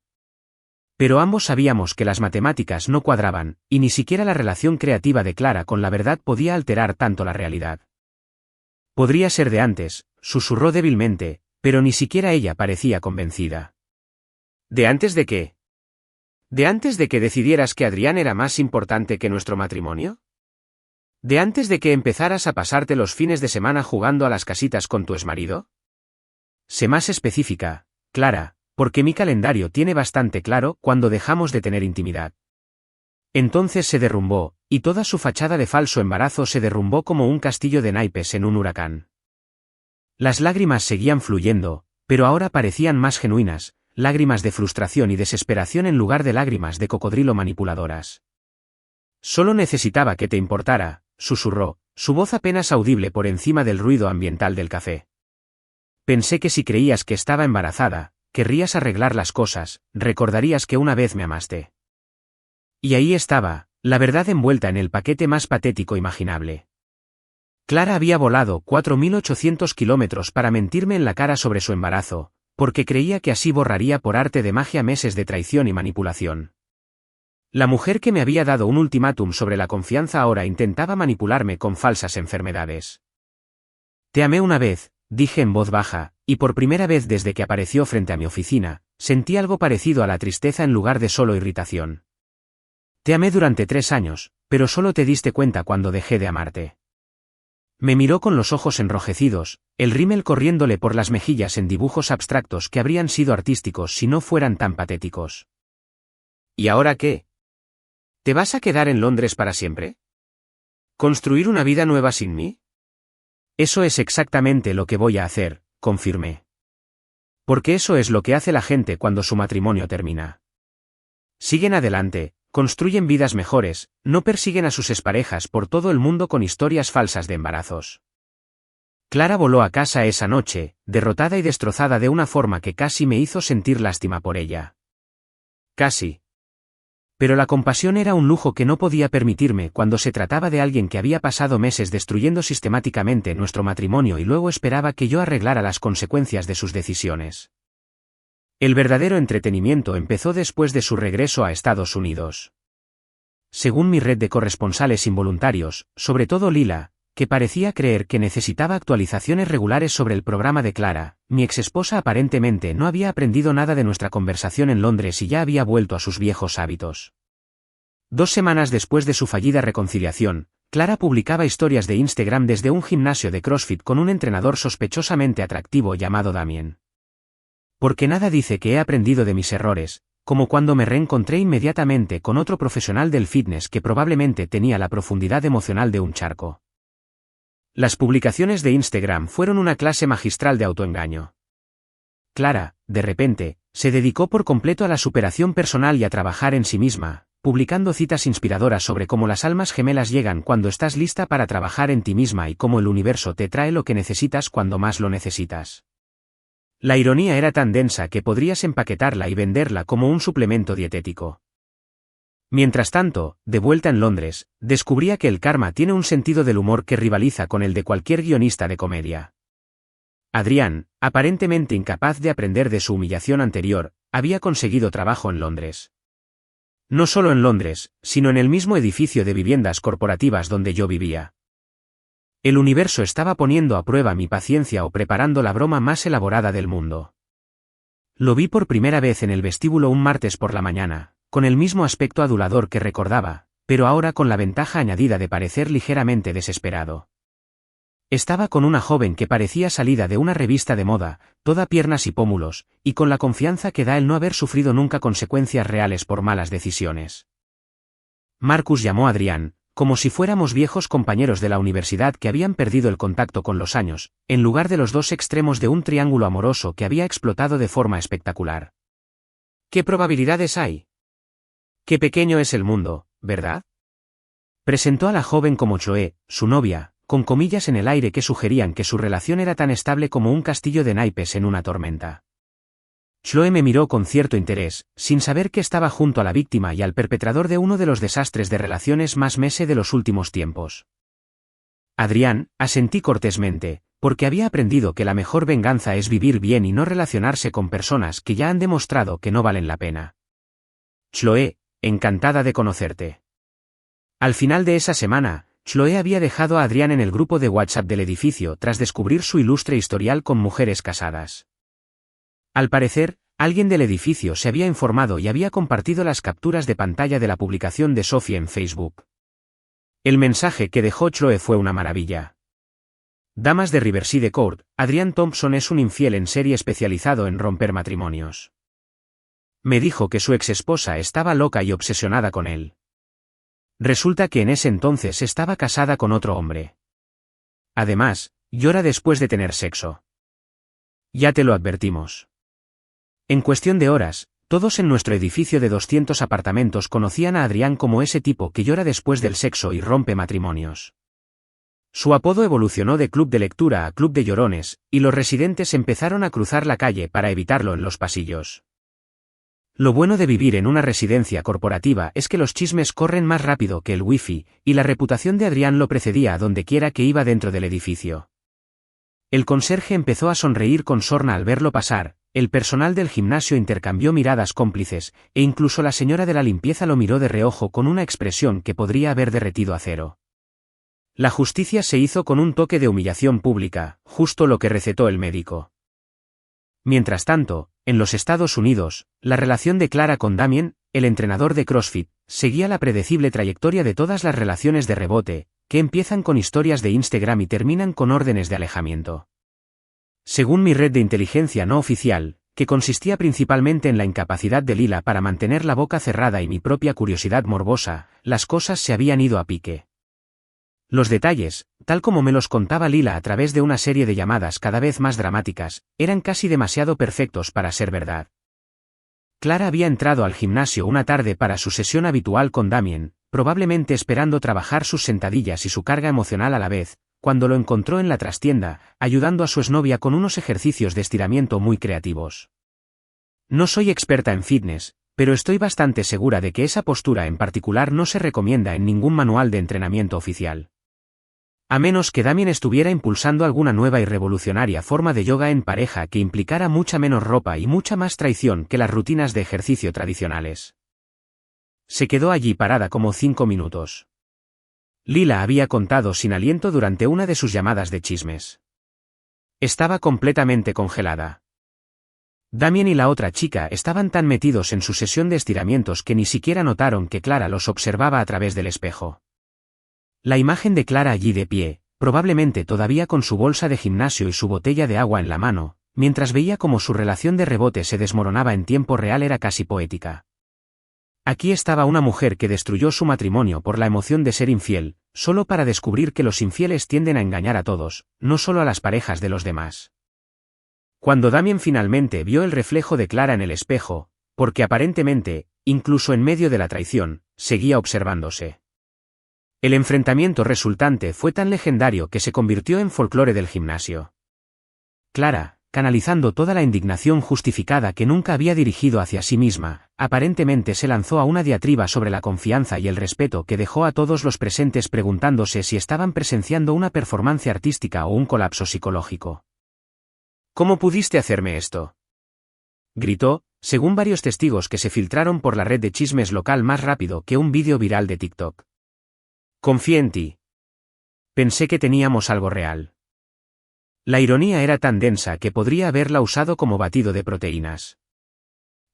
Pero ambos sabíamos que las matemáticas no cuadraban, y ni siquiera la relación creativa de Clara con la verdad podía alterar tanto la realidad. Podría ser de antes, susurró débilmente, pero ni siquiera ella parecía convencida. ¿De antes de qué? ¿De antes de que decidieras que Adrián era más importante que nuestro matrimonio? ¿De antes de que empezaras a pasarte los fines de semana jugando a las casitas con tu exmarido? Sé más específica, Clara, porque mi calendario tiene bastante claro cuando dejamos de tener intimidad. Entonces se derrumbó, y toda su fachada de falso embarazo se derrumbó como un castillo de naipes en un huracán. Las lágrimas seguían fluyendo, pero ahora parecían más genuinas, lágrimas de frustración y desesperación en lugar de lágrimas de cocodrilo manipuladoras. Solo necesitaba que te importara, susurró, su voz apenas audible por encima del ruido ambiental del café. Pensé que si creías que estaba embarazada, querrías arreglar las cosas, recordarías que una vez me amaste. Y ahí estaba, la verdad envuelta en el paquete más patético imaginable. Clara había volado 4.800 kilómetros para mentirme en la cara sobre su embarazo, porque creía que así borraría por arte de magia meses de traición y manipulación. La mujer que me había dado un ultimátum sobre la confianza ahora intentaba manipularme con falsas enfermedades. Te amé una vez, dije en voz baja, y por primera vez desde que apareció frente a mi oficina, sentí algo parecido a la tristeza en lugar de solo irritación. Te amé durante 3 años, pero solo te diste cuenta cuando dejé de amarte. Me miró con los ojos enrojecidos, el rímel corriéndole por las mejillas en dibujos abstractos que habrían sido artísticos si no fueran tan patéticos. ¿Y ahora qué? ¿Te vas a quedar en Londres para siempre? ¿Construir una vida nueva sin mí? Eso es exactamente lo que voy a hacer, confirmé. Porque eso es lo que hace la gente cuando su matrimonio termina. Siguen adelante, construyen vidas mejores, no persiguen a sus exparejas por todo el mundo con historias falsas de embarazos. Clara voló a casa esa noche, derrotada y destrozada de una forma que casi me hizo sentir lástima por ella. Casi. Pero la compasión era un lujo que no podía permitirme cuando se trataba de alguien que había pasado meses destruyendo sistemáticamente nuestro matrimonio y luego esperaba que yo arreglara las consecuencias de sus decisiones. El verdadero entretenimiento empezó después de su regreso a Estados Unidos. Según mi red de corresponsales involuntarios, sobre todo Lila, que parecía creer que necesitaba actualizaciones regulares sobre el programa de Clara, mi exesposa aparentemente no había aprendido nada de nuestra conversación en Londres y ya había vuelto a sus viejos hábitos. 2 semanas después de su fallida reconciliación, Clara publicaba historias de Instagram desde un gimnasio de CrossFit con un entrenador sospechosamente atractivo llamado Damien. Porque nada dice que he aprendido de mis errores, como cuando me reencontré inmediatamente con otro profesional del fitness que probablemente tenía la profundidad emocional de un charco. Las publicaciones de Instagram fueron una clase magistral de autoengaño. Clara, de repente, se dedicó por completo a la superación personal y a trabajar en sí misma, publicando citas inspiradoras sobre cómo las almas gemelas llegan cuando estás lista para trabajar en ti misma y cómo el universo te trae lo que necesitas cuando más lo necesitas. La ironía era tan densa que podrías empaquetarla y venderla como un suplemento dietético. Mientras tanto, de vuelta en Londres, descubría que el karma tiene un sentido del humor que rivaliza con el de cualquier guionista de comedia. Adrián, aparentemente incapaz de aprender de su humillación anterior, había conseguido trabajo en Londres. No solo en Londres, sino en el mismo edificio de viviendas corporativas donde yo vivía. El universo estaba poniendo a prueba mi paciencia o preparando la broma más elaborada del mundo. Lo vi por primera vez en el vestíbulo un martes por la mañana, con el mismo aspecto adulador que recordaba, pero ahora con la ventaja añadida de parecer ligeramente desesperado. Estaba con una joven que parecía salida de una revista de moda, toda piernas y pómulos, y con la confianza que da el no haber sufrido nunca consecuencias reales por malas decisiones. Marcus llamó a Adrián, como si fuéramos viejos compañeros de la universidad que habían perdido el contacto con los años, en lugar de los dos extremos de un triángulo amoroso que había explotado de forma espectacular. ¿Qué probabilidades hay? Qué pequeño es el mundo, ¿verdad? Presentó a la joven como Chloe, su novia, con comillas en el aire que sugerían que su relación era tan estable como un castillo de naipes en una tormenta. Chloe me miró con cierto interés, sin saber que estaba junto a la víctima y al perpetrador de uno de los desastres de relaciones más mese de los últimos tiempos. Adrián, asentí cortésmente, porque había aprendido que la mejor venganza es vivir bien y no relacionarse con personas que ya han demostrado que no valen la pena. Chloe, encantada de conocerte. Al final de esa semana, Chloe había dejado a Adrián en el grupo de WhatsApp del edificio tras descubrir su ilustre historial con mujeres casadas. Al parecer, alguien del edificio se había informado y había compartido las capturas de pantalla de la publicación de Sophie en Facebook. El mensaje que dejó Chloe fue una maravilla. Damas de Riverside Court, Adrián Thompson es un infiel en serie especializado en romper matrimonios. Me dijo que su exesposa estaba loca y obsesionada con él. Resulta que en ese entonces estaba casada con otro hombre. Además, llora después de tener sexo. Ya te lo advertimos. En cuestión de horas, todos en nuestro edificio de 200 apartamentos conocían a Adrián como ese tipo que llora después del sexo y rompe matrimonios. Su apodo evolucionó de club de lectura a club de llorones, y los residentes empezaron a cruzar la calle para evitarlo en los pasillos. Lo bueno de vivir en una residencia corporativa es que los chismes corren más rápido que el wifi, y la reputación de Adrián lo precedía a donde quiera que iba dentro del edificio. El conserje empezó a sonreír con sorna al verlo pasar, el personal del gimnasio intercambió miradas cómplices, e incluso la señora de la limpieza lo miró de reojo con una expresión que podría haber derretido acero. La justicia se hizo con un toque de humillación pública, justo lo que recetó el médico. Mientras tanto, en los Estados Unidos, la relación de Clara con Damien, el entrenador de CrossFit, seguía la predecible trayectoria de todas las relaciones de rebote, que empiezan con historias de Instagram y terminan con órdenes de alejamiento. Según mi red de inteligencia no oficial, que consistía principalmente en la incapacidad de Lila para mantener la boca cerrada y mi propia curiosidad morbosa, las cosas se habían ido a pique. Los detalles, tal como me los contaba Lila a través de una serie de llamadas cada vez más dramáticas, eran casi demasiado perfectos para ser verdad. Clara había entrado al gimnasio una tarde para su sesión habitual con Damien, probablemente esperando trabajar sus sentadillas y su carga emocional a la vez, cuando lo encontró en la trastienda, ayudando a su exnovia con unos ejercicios de estiramiento muy creativos. No soy experta en fitness, pero estoy bastante segura de que esa postura en particular no se recomienda en ningún manual de entrenamiento oficial. A menos que Damien estuviera impulsando alguna nueva y revolucionaria forma de yoga en pareja que implicara mucha menos ropa y mucha más traición que las rutinas de ejercicio tradicionales. Se quedó allí parada como 5 minutos. Lila había contado sin aliento durante una de sus llamadas de chismes. Estaba completamente congelada. Damien y la otra chica estaban tan metidos en su sesión de estiramientos que ni siquiera notaron que Clara los observaba a través del espejo. La imagen de Clara allí de pie, probablemente todavía con su bolsa de gimnasio y su botella de agua en la mano, mientras veía cómo su relación de rebote se desmoronaba en tiempo real era casi poética. Aquí estaba una mujer que destruyó su matrimonio por la emoción de ser infiel, solo para descubrir que los infieles tienden a engañar a todos, no solo a las parejas de los demás. Cuando Damien finalmente vio el reflejo de Clara en el espejo, porque aparentemente, incluso en medio de la traición, seguía observándose. El enfrentamiento resultante fue tan legendario que se convirtió en folclore del gimnasio. Clara, canalizando toda la indignación justificada que nunca había dirigido hacia sí misma, aparentemente se lanzó a una diatriba sobre la confianza y el respeto que dejó a todos los presentes preguntándose si estaban presenciando una performance artística o un colapso psicológico. ¿Cómo pudiste hacerme esto?, gritó, según varios testigos que se filtraron por la red de chismes local más rápido que un vídeo viral de TikTok. Confié en ti. Pensé que teníamos algo real. La ironía era tan densa que podría haberla usado como batido de proteínas.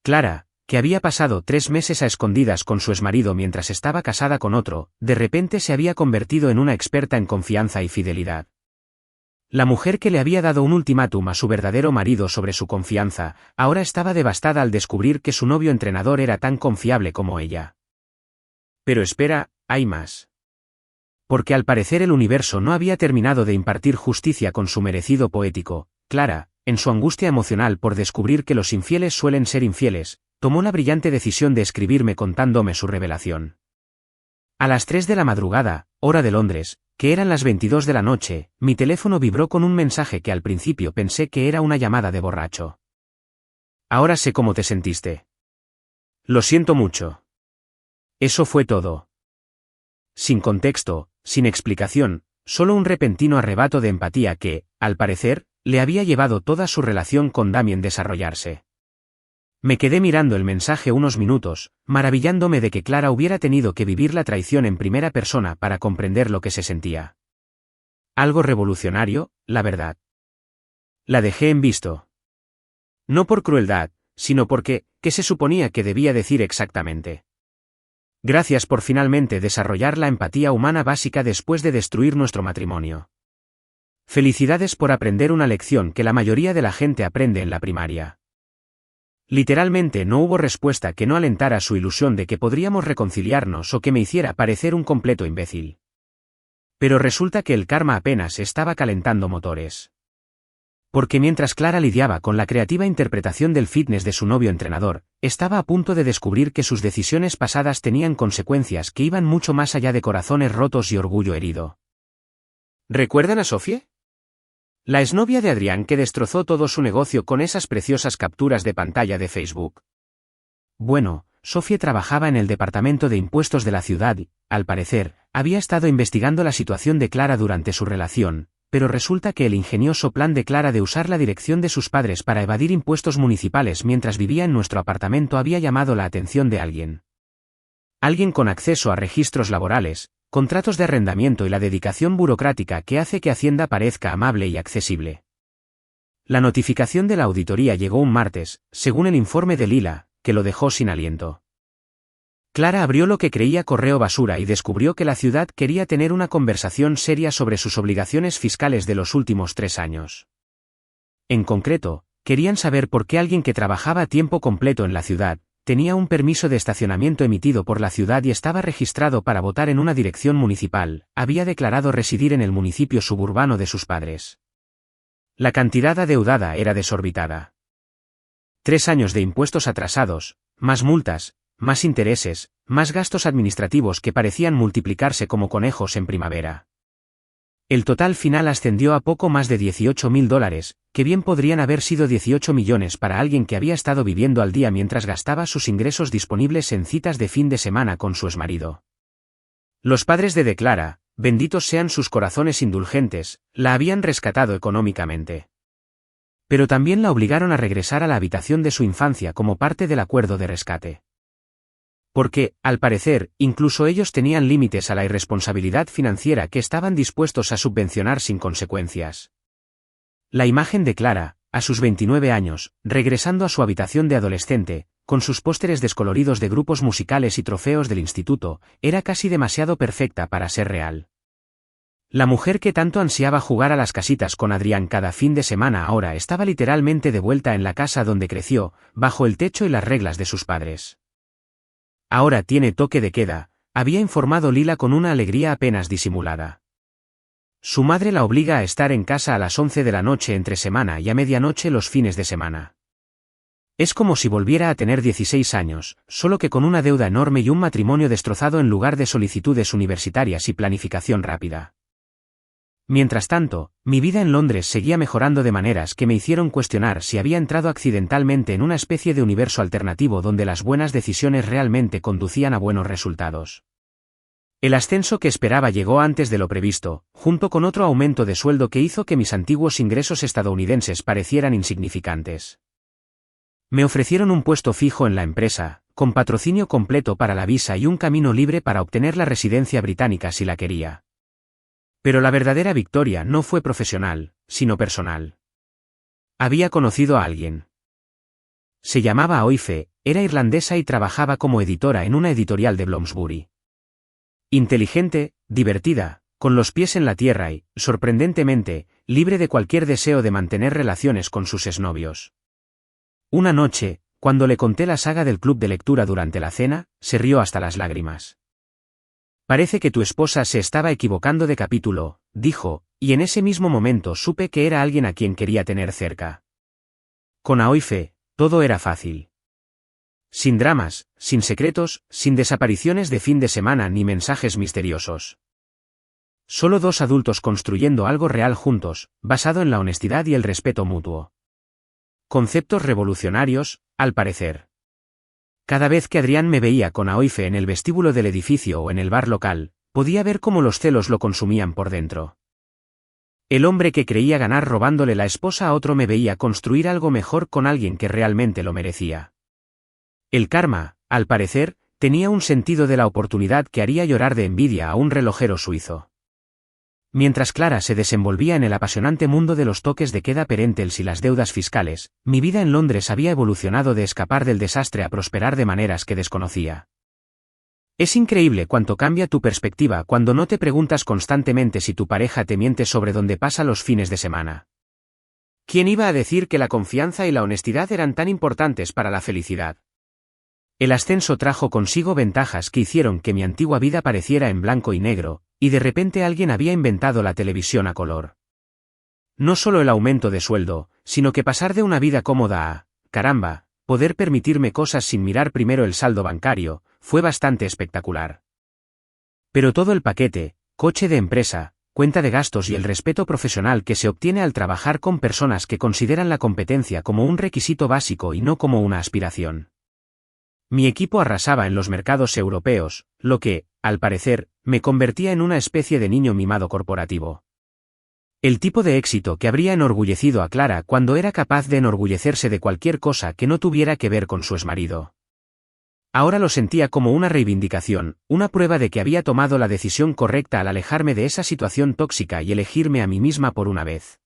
Clara, que había pasado 3 meses a escondidas con su exmarido mientras estaba casada con otro, de repente se había convertido en una experta en confianza y fidelidad. La mujer que le había dado un ultimátum a su verdadero marido sobre su confianza, ahora estaba devastada al descubrir que su novio entrenador era tan confiable como ella. Pero espera, hay más. Porque al parecer el universo no había terminado de impartir justicia con su merecido poético, Clara, en su angustia emocional por descubrir que los infieles suelen ser infieles, tomó la brillante decisión de escribirme contándome su revelación. A las 3 de la madrugada, hora de Londres, que eran las 22 de la noche, mi teléfono vibró con un mensaje que al principio pensé que era una llamada de borracho. Ahora sé cómo te sentiste. Lo siento mucho. Eso fue todo. Sin contexto, sin explicación, solo un repentino arrebato de empatía que, al parecer, le había llevado toda su relación con Damien desarrollarse. Me quedé mirando el mensaje unos minutos, maravillándome de que Clara hubiera tenido que vivir la traición en primera persona para comprender lo que se sentía. Algo revolucionario, la verdad. La dejé en visto. No por crueldad, sino porque, ¿qué se suponía que debía decir exactamente? Gracias por finalmente desarrollar la empatía humana básica después de destruir nuestro matrimonio. Felicidades por aprender una lección que la mayoría de la gente aprende en la primaria. Literalmente no hubo respuesta que no alentara su ilusión de que podríamos reconciliarnos o que me hiciera parecer un completo imbécil. Pero resulta que el karma apenas estaba calentando motores. Porque mientras Clara lidiaba con la creativa interpretación del fitness de su novio entrenador, estaba a punto de descubrir que sus decisiones pasadas tenían consecuencias que iban mucho más allá de corazones rotos y orgullo herido. ¿Recuerdan a Sofie? La exnovia de Adrián que destrozó todo su negocio con esas preciosas capturas de pantalla de Facebook. Bueno, Sofie trabajaba en el departamento de impuestos de la ciudad y, al parecer, había estado investigando la situación de Clara durante su relación, pero resulta que el ingenioso plan de Clara de usar la dirección de sus padres para evadir impuestos municipales mientras vivía en nuestro apartamento había llamado la atención de alguien. Alguien con acceso a registros laborales, contratos de arrendamiento y la dedicación burocrática que hace que Hacienda parezca amable y accesible. La notificación de la auditoría llegó un martes, según el informe de Lila, que lo dejó sin aliento. Clara abrió lo que creía correo basura y descubrió que la ciudad quería tener una conversación seria sobre sus obligaciones fiscales de los últimos 3 años. En concreto, querían saber por qué alguien que trabajaba a tiempo completo en la ciudad, tenía un permiso de estacionamiento emitido por la ciudad y estaba registrado para votar en una dirección municipal, había declarado residir en el municipio suburbano de sus padres. La cantidad adeudada era desorbitada. 3 años de impuestos atrasados, más multas, más intereses, más gastos administrativos que parecían multiplicarse como conejos en primavera. El total final ascendió a poco más de $18.000, que bien podrían haber sido 18 millones para alguien que había estado viviendo al día mientras gastaba sus ingresos disponibles en citas de fin de semana con su exmarido. Los padres de Clara, benditos sean sus corazones indulgentes, la habían rescatado económicamente. Pero también la obligaron a regresar a la habitación de su infancia como parte del acuerdo de rescate. Porque, al parecer, incluso ellos tenían límites a la irresponsabilidad financiera que estaban dispuestos a subvencionar sin consecuencias. La imagen de Clara, a sus 29 años, regresando a su habitación de adolescente, con sus pósteres descoloridos de grupos musicales y trofeos del instituto, era casi demasiado perfecta para ser real. La mujer que tanto ansiaba jugar a las casitas con Adrián cada fin de semana ahora estaba literalmente de vuelta en la casa donde creció, bajo el techo y las reglas de sus padres. Ahora tiene toque de queda, había informado Lila con una alegría apenas disimulada. Su madre la obliga a estar en casa a las 11 de la noche entre semana y a medianoche los fines de semana. Es como si volviera a tener 16 años, solo que con una deuda enorme y un matrimonio destrozado en lugar de solicitudes universitarias y planificación rápida. Mientras tanto, mi vida en Londres seguía mejorando de maneras que me hicieron cuestionar si había entrado accidentalmente en una especie de universo alternativo donde las buenas decisiones realmente conducían a buenos resultados. El ascenso que esperaba llegó antes de lo previsto, junto con otro aumento de sueldo que hizo que mis antiguos ingresos estadounidenses parecieran insignificantes. Me ofrecieron un puesto fijo en la empresa, con patrocinio completo para la visa y un camino libre para obtener la residencia británica si la quería. Pero la verdadera victoria no fue profesional, sino personal. Había conocido a alguien. Se llamaba Oife, era irlandesa y trabajaba como editora en una editorial de Bloomsbury. Inteligente, divertida, con los pies en la tierra y, sorprendentemente, libre de cualquier deseo de mantener relaciones con sus exnovios. Una noche, cuando le conté la saga del club de lectura durante la cena, se rió hasta las lágrimas. Parece que tu esposa se estaba equivocando de capítulo, dijo, y en ese mismo momento supe que era alguien a quien quería tener cerca. Con Aoife, todo era fácil. Sin dramas, sin secretos, sin desapariciones de fin de semana ni mensajes misteriosos. Solo 2 adultos construyendo algo real juntos, basado en la honestidad y el respeto mutuo. Conceptos revolucionarios, al parecer. Cada vez que Adrián me veía con Aoife en el vestíbulo del edificio o en el bar local, podía ver cómo los celos lo consumían por dentro. El hombre que creía ganar robándole la esposa a otro me veía construir algo mejor con alguien que realmente lo merecía. El karma, al parecer, tenía un sentido de la oportunidad que haría llorar de envidia a un relojero suizo. Mientras Clara se desenvolvía en el apasionante mundo de los toques de queda perentels y las deudas fiscales, mi vida en Londres había evolucionado de escapar del desastre a prosperar de maneras que desconocía. Es increíble cuánto cambia tu perspectiva cuando no te preguntas constantemente si tu pareja te miente sobre dónde pasa los fines de semana. ¿Quién iba a decir que la confianza y la honestidad eran tan importantes para la felicidad? El ascenso trajo consigo ventajas que hicieron que mi antigua vida pareciera en blanco y negro, y de repente alguien había inventado la televisión a color. No solo el aumento de sueldo, sino que pasar de una vida cómoda a, caramba, poder permitirme cosas sin mirar primero el saldo bancario, fue bastante espectacular. Pero todo el paquete, coche de empresa, cuenta de gastos y el respeto profesional que se obtiene al trabajar con personas que consideran la competencia como un requisito básico y no como una aspiración. Mi equipo arrasaba en los mercados europeos, lo que, al parecer, me convertía en una especie de niño mimado corporativo. El tipo de éxito que habría enorgullecido a Clara cuando era capaz de enorgullecerse de cualquier cosa que no tuviera que ver con su exmarido. Ahora lo sentía como una reivindicación, una prueba de que había tomado la decisión correcta al alejarme de esa situación tóxica y elegirme a mí misma por una vez.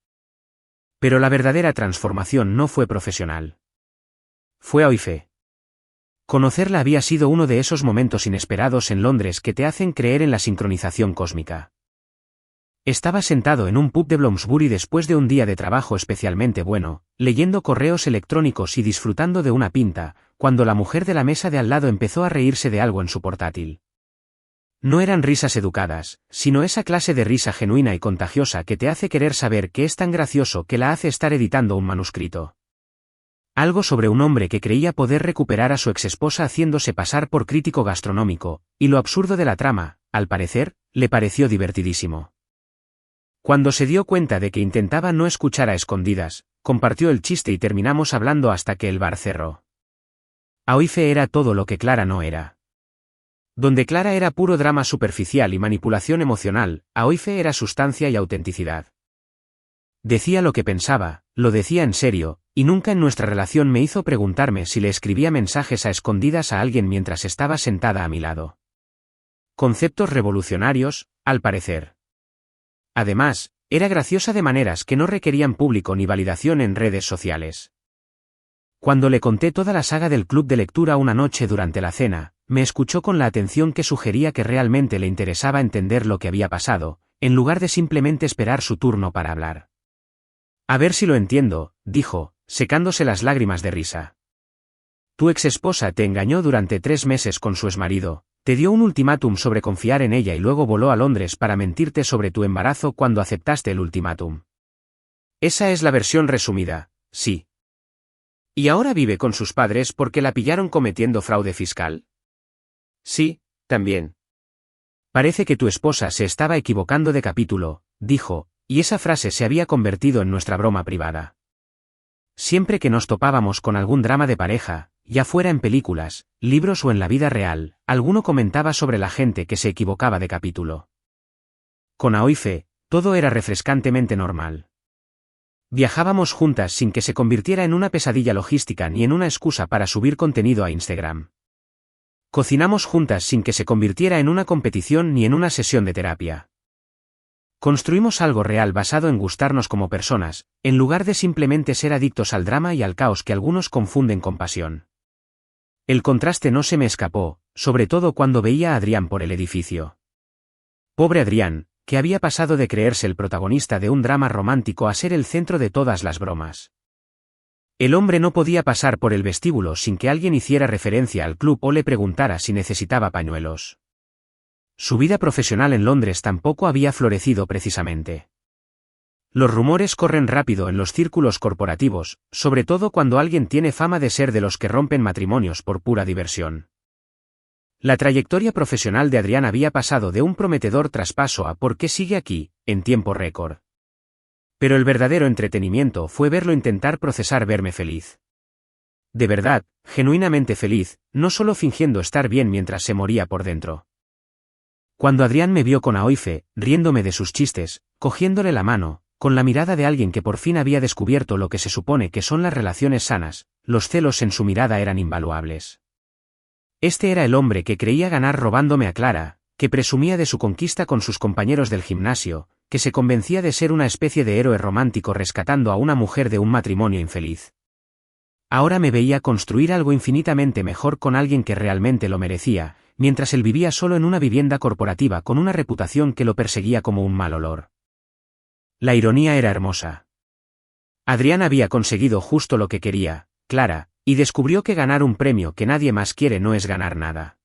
Pero la verdadera transformación no fue profesional. Fue a Oife. Conocerla había sido uno de esos momentos inesperados en Londres que te hacen creer en la sincronización cósmica. Estaba sentado en un pub de Bloomsbury después de un día de trabajo especialmente bueno, leyendo correos electrónicos y disfrutando de una pinta, cuando la mujer de la mesa de al lado empezó a reírse de algo en su portátil. No eran risas educadas, sino esa clase de risa genuina y contagiosa que te hace querer saber que es tan gracioso que la hace estar editando un manuscrito. Algo sobre un hombre que creía poder recuperar a su exesposa haciéndose pasar por crítico gastronómico, y lo absurdo de la trama, al parecer, le pareció divertidísimo. Cuando se dio cuenta de que intentaba no escuchar a escondidas, compartió el chiste y terminamos hablando hasta que el bar cerró. Oife era todo lo que Clara no era. Donde Clara era puro drama superficial y manipulación emocional, Oife era sustancia y autenticidad. Decía lo que pensaba, lo decía en serio, y nunca en nuestra relación me hizo preguntarme si le escribía mensajes a escondidas a alguien mientras estaba sentada a mi lado. Conceptos revolucionarios, al parecer. Además, era graciosa de maneras que no requerían público ni validación en redes sociales. Cuando le conté toda la saga del club de lectura una noche durante la cena, me escuchó con la atención que sugería que realmente le interesaba entender lo que había pasado, en lugar de simplemente esperar su turno para hablar. A ver si lo entiendo, dijo, secándose las lágrimas de risa. Tu exesposa te engañó durante 3 meses con su exmarido. Te dio un ultimátum sobre confiar en ella y luego voló a Londres para mentirte sobre tu embarazo cuando aceptaste el ultimátum. Esa es la versión resumida, sí. ¿Y ahora vive con sus padres porque la pillaron cometiendo fraude fiscal? Sí, también. Parece que tu esposa se estaba equivocando de capítulo, dijo, y esa frase se había convertido en nuestra broma privada. Siempre que nos topábamos con algún drama de pareja, ya fuera en películas, libros o en la vida real, alguno comentaba sobre la gente que se equivocaba de capítulo. Con Oife, todo era refrescantemente normal. Viajábamos juntas sin que se convirtiera en una pesadilla logística ni en una excusa para subir contenido a Instagram. Cocinamos juntas sin que se convirtiera en una competición ni en una sesión de terapia. Construimos algo real basado en gustarnos como personas, en lugar de simplemente ser adictos al drama y al caos que algunos confunden con pasión. El contraste no se me escapó, sobre todo cuando veía a Adrián por el edificio. Pobre Adrián, que había pasado de creerse el protagonista de un drama romántico a ser el centro de todas las bromas. El hombre no podía pasar por el vestíbulo sin que alguien hiciera referencia al club o le preguntara si necesitaba pañuelos. Su vida profesional en Londres tampoco había florecido precisamente. Los rumores corren rápido en los círculos corporativos, sobre todo cuando alguien tiene fama de ser de los que rompen matrimonios por pura diversión. La trayectoria profesional de Adrián había pasado de un prometedor traspaso a ¿por qué sigue aquí?, en tiempo récord. Pero el verdadero entretenimiento fue verlo intentar procesar verme feliz. De verdad, genuinamente feliz, no solo fingiendo estar bien mientras se moría por dentro. Cuando Adrián me vio con Oife, riéndome de sus chistes, cogiéndole la mano, con la mirada de alguien que por fin había descubierto lo que se supone que son las relaciones sanas, los celos en su mirada eran invaluables. Este era el hombre que creía ganar robándome a Clara, que presumía de su conquista con sus compañeros del gimnasio, que se convencía de ser una especie de héroe romántico rescatando a una mujer de un matrimonio infeliz. Ahora me veía construir algo infinitamente mejor con alguien que realmente lo merecía, mientras él vivía solo en una vivienda corporativa con una reputación que lo perseguía como un mal olor. La ironía era hermosa. Adrián había conseguido justo lo que quería, Clara, y descubrió que ganar un premio que nadie más quiere no es ganar nada.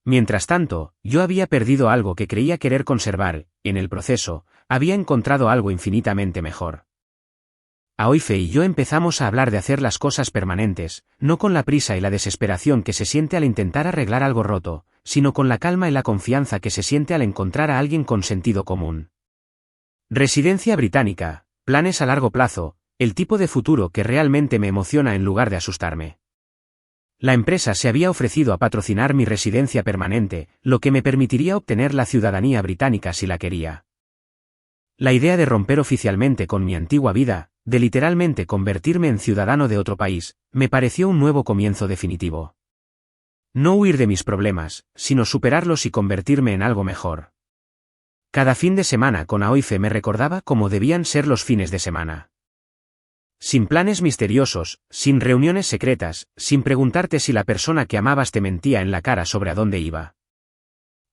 Mientras tanto, yo había perdido algo que creía querer conservar, en el proceso, había encontrado algo infinitamente mejor. Aoife y yo empezamos a hablar de hacer las cosas permanentes, no con la prisa y la desesperación que se siente al intentar arreglar algo roto, sino con la calma y la confianza que se siente al encontrar a alguien con sentido común. Residencia británica, planes a largo plazo, el tipo de futuro que realmente me emociona en lugar de asustarme. La empresa se había ofrecido a patrocinar mi residencia permanente, lo que me permitiría obtener la ciudadanía británica si la quería. La idea de romper oficialmente con mi antigua vida, de literalmente convertirme en ciudadano de otro país, me pareció un nuevo comienzo definitivo. No huir de mis problemas, sino superarlos y convertirme en algo mejor. Cada fin de semana con Aoife me recordaba cómo debían ser los fines de semana. Sin planes misteriosos, sin reuniones secretas, sin preguntarte si la persona que amabas te mentía en la cara sobre a dónde iba.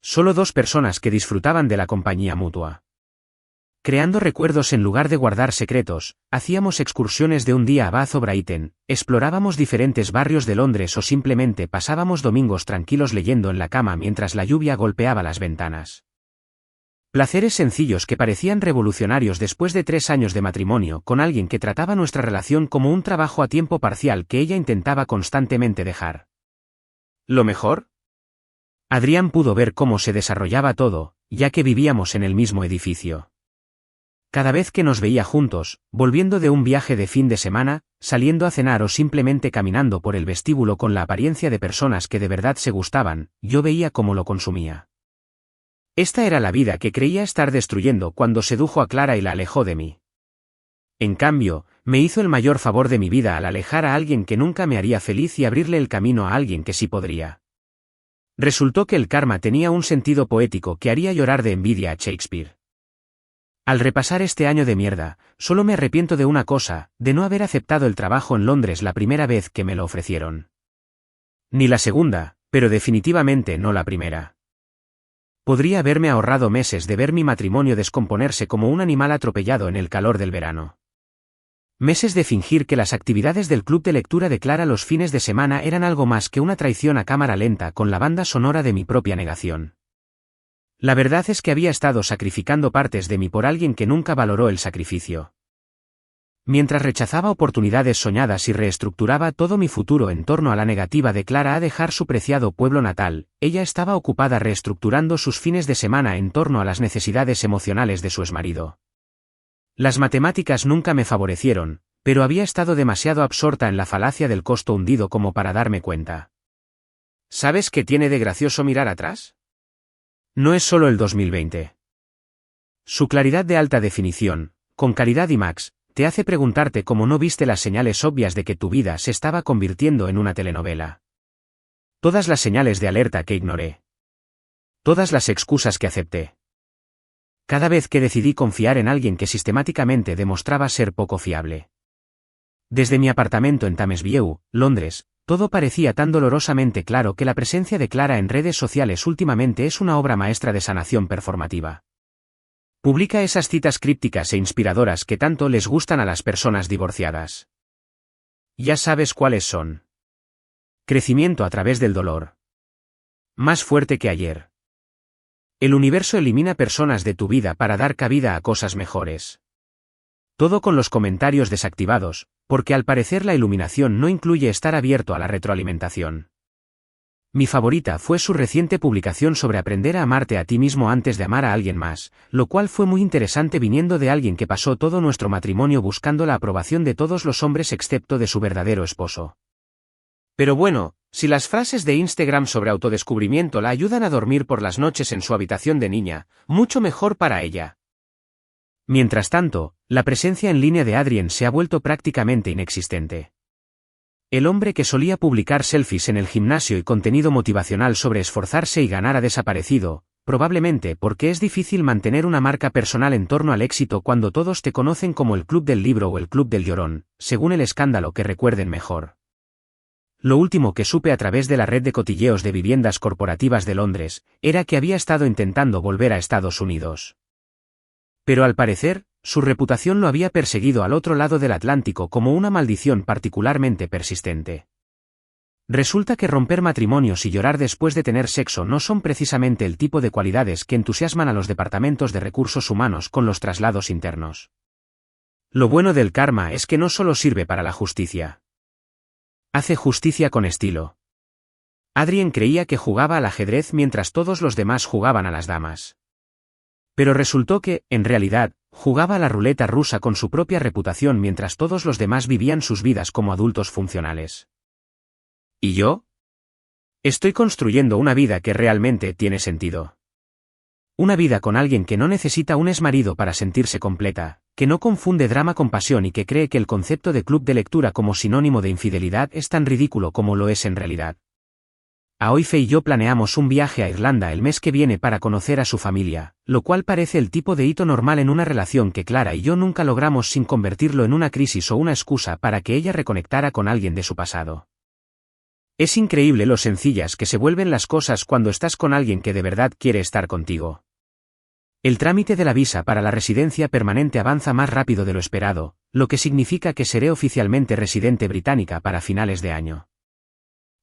Solo dos personas que disfrutaban de la compañía mutua. Creando recuerdos en lugar de guardar secretos, hacíamos excursiones de un día a Bath o Brighton, explorábamos diferentes barrios de Londres o simplemente pasábamos domingos tranquilos leyendo en la cama mientras la lluvia golpeaba las ventanas. Placeres sencillos que parecían revolucionarios después de 3 años de matrimonio con alguien que trataba nuestra relación como un trabajo a tiempo parcial que ella intentaba constantemente dejar. ¿Lo mejor? Adrián pudo ver cómo se desarrollaba todo, ya que vivíamos en el mismo edificio. Cada vez que nos veía juntos, volviendo de un viaje de fin de semana, saliendo a cenar o simplemente caminando por el vestíbulo con la apariencia de personas que de verdad se gustaban, yo veía cómo lo consumía. Esta era la vida que creía estar destruyendo cuando sedujo a Clara y la alejó de mí. En cambio, me hizo el mayor favor de mi vida al alejar a alguien que nunca me haría feliz y abrirle el camino a alguien que sí podría. Resultó que el karma tenía un sentido poético que haría llorar de envidia a Shakespeare. Al repasar este año de mierda, solo me arrepiento de una cosa, de no haber aceptado el trabajo en Londres la primera vez que me lo ofrecieron. Ni la segunda, pero definitivamente no la primera. Podría haberme ahorrado meses de ver mi matrimonio descomponerse como un animal atropellado en el calor del verano. Meses de fingir que las actividades del club de lectura de Clara los fines de semana eran algo más que una traición a cámara lenta con la banda sonora de mi propia negación. La verdad es que había estado sacrificando partes de mí por alguien que nunca valoró el sacrificio. Mientras rechazaba oportunidades soñadas y reestructuraba todo mi futuro en torno a la negativa de Clara a dejar su preciado pueblo natal, ella estaba ocupada reestructurando sus fines de semana en torno a las necesidades emocionales de su exmarido. Las matemáticas nunca me favorecieron, pero había estado demasiado absorta en la falacia del costo hundido como para darme cuenta. ¿Sabes qué tiene de gracioso mirar atrás? No es solo el 2020. Su claridad de alta definición, con calidad IMAX, te hace preguntarte cómo no viste las señales obvias de que tu vida se estaba convirtiendo en una telenovela. Todas las señales de alerta que ignoré. Todas las excusas que acepté. Cada vez que decidí confiar en alguien que sistemáticamente demostraba ser poco fiable. Desde mi apartamento en Thamesview, Londres, todo parecía tan dolorosamente claro que la presencia de Clara en redes sociales últimamente es una obra maestra de sanación performativa. Publica esas citas crípticas e inspiradoras que tanto les gustan a las personas divorciadas. Ya sabes cuáles son. Crecimiento a través del dolor. Más fuerte que ayer. El universo elimina personas de tu vida para dar cabida a cosas mejores. Todo con los comentarios desactivados, porque al parecer la iluminación no incluye estar abierto a la retroalimentación. Mi favorita fue su reciente publicación sobre aprender a amarte a ti mismo antes de amar a alguien más, lo cual fue muy interesante viniendo de alguien que pasó todo nuestro matrimonio buscando la aprobación de todos los hombres excepto de su verdadero esposo. Pero bueno, si las frases de Instagram sobre autodescubrimiento la ayudan a dormir por las noches en su habitación de niña, mucho mejor para ella. Mientras tanto, la presencia en línea de Adrián se ha vuelto prácticamente inexistente. El hombre que solía publicar selfies en el gimnasio y contenido motivacional sobre esforzarse y ganar ha desaparecido, probablemente porque es difícil mantener una marca personal en torno al éxito cuando todos te conocen como el Club del Libro o el Club del Llorón, según el escándalo que recuerden mejor. Lo último que supe a través de la red de cotilleos de viviendas corporativas de Londres, era que había estado intentando volver a Estados Unidos. Pero al parecer, su reputación lo había perseguido al otro lado del Atlántico como una maldición particularmente persistente. Resulta que romper matrimonios y llorar después de tener sexo no son precisamente el tipo de cualidades que entusiasman a los departamentos de recursos humanos con los traslados internos. Lo bueno del karma es que no solo sirve para la justicia. Hace justicia con estilo. Adrien creía que jugaba al ajedrez mientras todos los demás jugaban a las damas. Pero resultó que, en realidad, jugaba a la ruleta rusa con su propia reputación mientras todos los demás vivían sus vidas como adultos funcionales. ¿Y yo? Estoy construyendo una vida que realmente tiene sentido. Una vida con alguien que no necesita un exmarido para sentirse completa, que no confunde drama con pasión y que cree que el concepto de club de lectura como sinónimo de infidelidad es tan ridículo como lo es en realidad. Aoife y yo planeamos un viaje a Irlanda el mes que viene para conocer a su familia, lo cual parece el tipo de hito normal en una relación que Clara y yo nunca logramos sin convertirlo en una crisis o una excusa para que ella reconectara con alguien de su pasado. Es increíble lo sencillas que se vuelven las cosas cuando estás con alguien que de verdad quiere estar contigo. El trámite de la visa para la residencia permanente avanza más rápido de lo esperado, lo que significa que seré oficialmente residente británica para finales de año.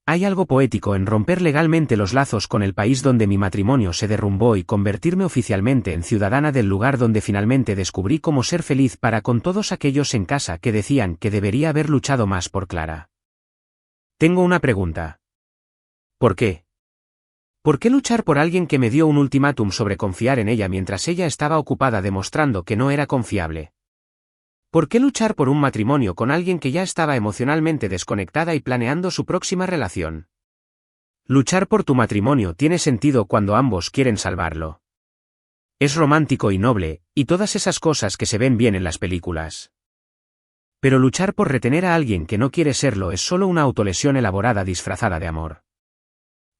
Hay algo poético en romper legalmente los lazos con el país donde mi matrimonio se derrumbó y convertirme oficialmente en ciudadana del lugar donde finalmente descubrí cómo ser feliz para con todos aquellos en casa que decían que debería haber luchado más por Clara. Tengo una pregunta. ¿Por qué? ¿Por qué luchar por alguien que me dio un ultimátum sobre confiar en ella mientras ella estaba ocupada demostrando que no era confiable? ¿Por qué luchar por un matrimonio con alguien que ya estaba emocionalmente desconectada y planeando su próxima relación? Luchar por tu matrimonio tiene sentido cuando ambos quieren salvarlo. Es romántico y noble, y todas esas cosas que se ven bien en las películas. Pero luchar por retener a alguien que no quiere serlo es solo una autolesión elaborada disfrazada de amor.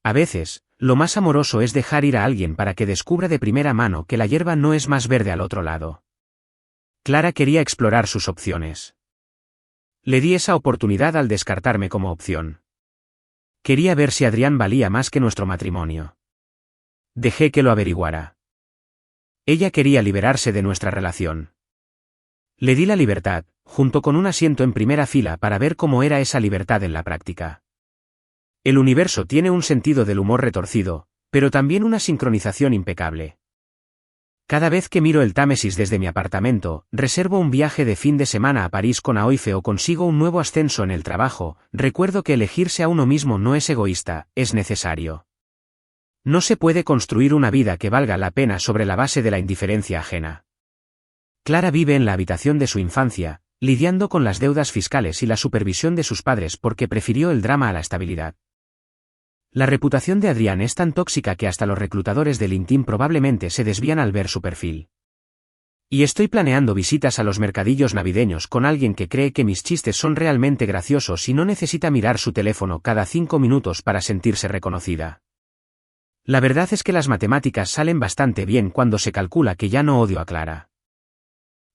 A veces, lo más amoroso es dejar ir a alguien para que descubra de primera mano que la hierba no es más verde al otro lado. Clara quería explorar sus opciones. Le di esa oportunidad al descartarme como opción. Quería ver si Adrián valía más que nuestro matrimonio. Dejé que lo averiguara. Ella quería liberarse de nuestra relación. Le di la libertad, junto con un asiento en primera fila para ver cómo era esa libertad en la práctica. El universo tiene un sentido del humor retorcido, pero también una sincronización impecable. Cada vez que miro el Támesis desde mi apartamento, reservo un viaje de fin de semana a París con Aoife o consigo un nuevo ascenso en el trabajo, recuerdo que elegirse a uno mismo no es egoísta, es necesario. No se puede construir una vida que valga la pena sobre la base de la indiferencia ajena. Clara vive en la habitación de su infancia, lidiando con las deudas fiscales y la supervisión de sus padres porque prefirió el drama a la estabilidad. La reputación de Adrián es tan tóxica que hasta los reclutadores de LinkedIn probablemente se desvían al ver su perfil. Y estoy planeando visitas a los mercadillos navideños con alguien que cree que mis chistes son realmente graciosos y no necesita mirar su teléfono cada 5 minutos para sentirse reconocida. La verdad es que las matemáticas salen bastante bien cuando se calcula que ya no odio a Clara.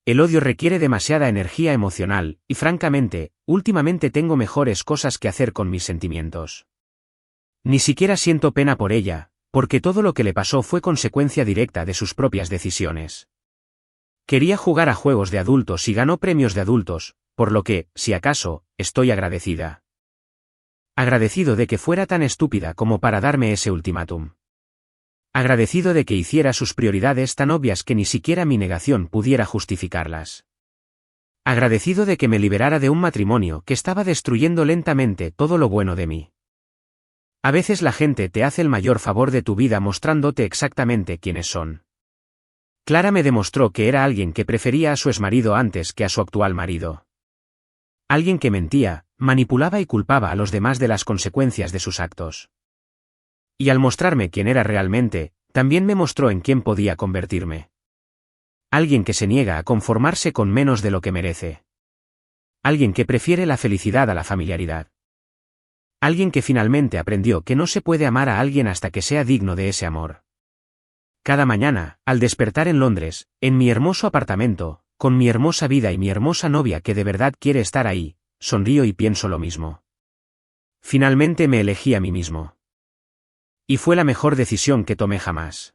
El odio requiere demasiada energía emocional, y francamente, últimamente tengo mejores cosas que hacer con mis sentimientos. Ni siquiera siento pena por ella, porque todo lo que le pasó fue consecuencia directa de sus propias decisiones. Quería jugar a juegos de adultos y ganó premios de adultos, por lo que, si acaso, estoy agradecida. Agradecido de que fuera tan estúpida como para darme ese ultimátum. Agradecido de que hiciera sus prioridades tan obvias que ni siquiera mi negación pudiera justificarlas. Agradecido de que me liberara de un matrimonio que estaba destruyendo lentamente todo lo bueno de mí. A veces la gente te hace el mayor favor de tu vida mostrándote exactamente quiénes son. Clara me demostró que era alguien que prefería a su exmarido antes que a su actual marido. Alguien que mentía, manipulaba y culpaba a los demás de las consecuencias de sus actos. Y al mostrarme quién era realmente, también me mostró en quién podía convertirme. Alguien que se niega a conformarse con menos de lo que merece. Alguien que prefiere la felicidad a la familiaridad. Alguien que finalmente aprendió que no se puede amar a alguien hasta que sea digno de ese amor. Cada mañana, al despertar en Londres, en mi hermoso apartamento, con mi hermosa vida y mi hermosa novia que de verdad quiere estar ahí, sonrío y pienso lo mismo. Finalmente me elegí a mí mismo. Y fue la mejor decisión que tomé jamás.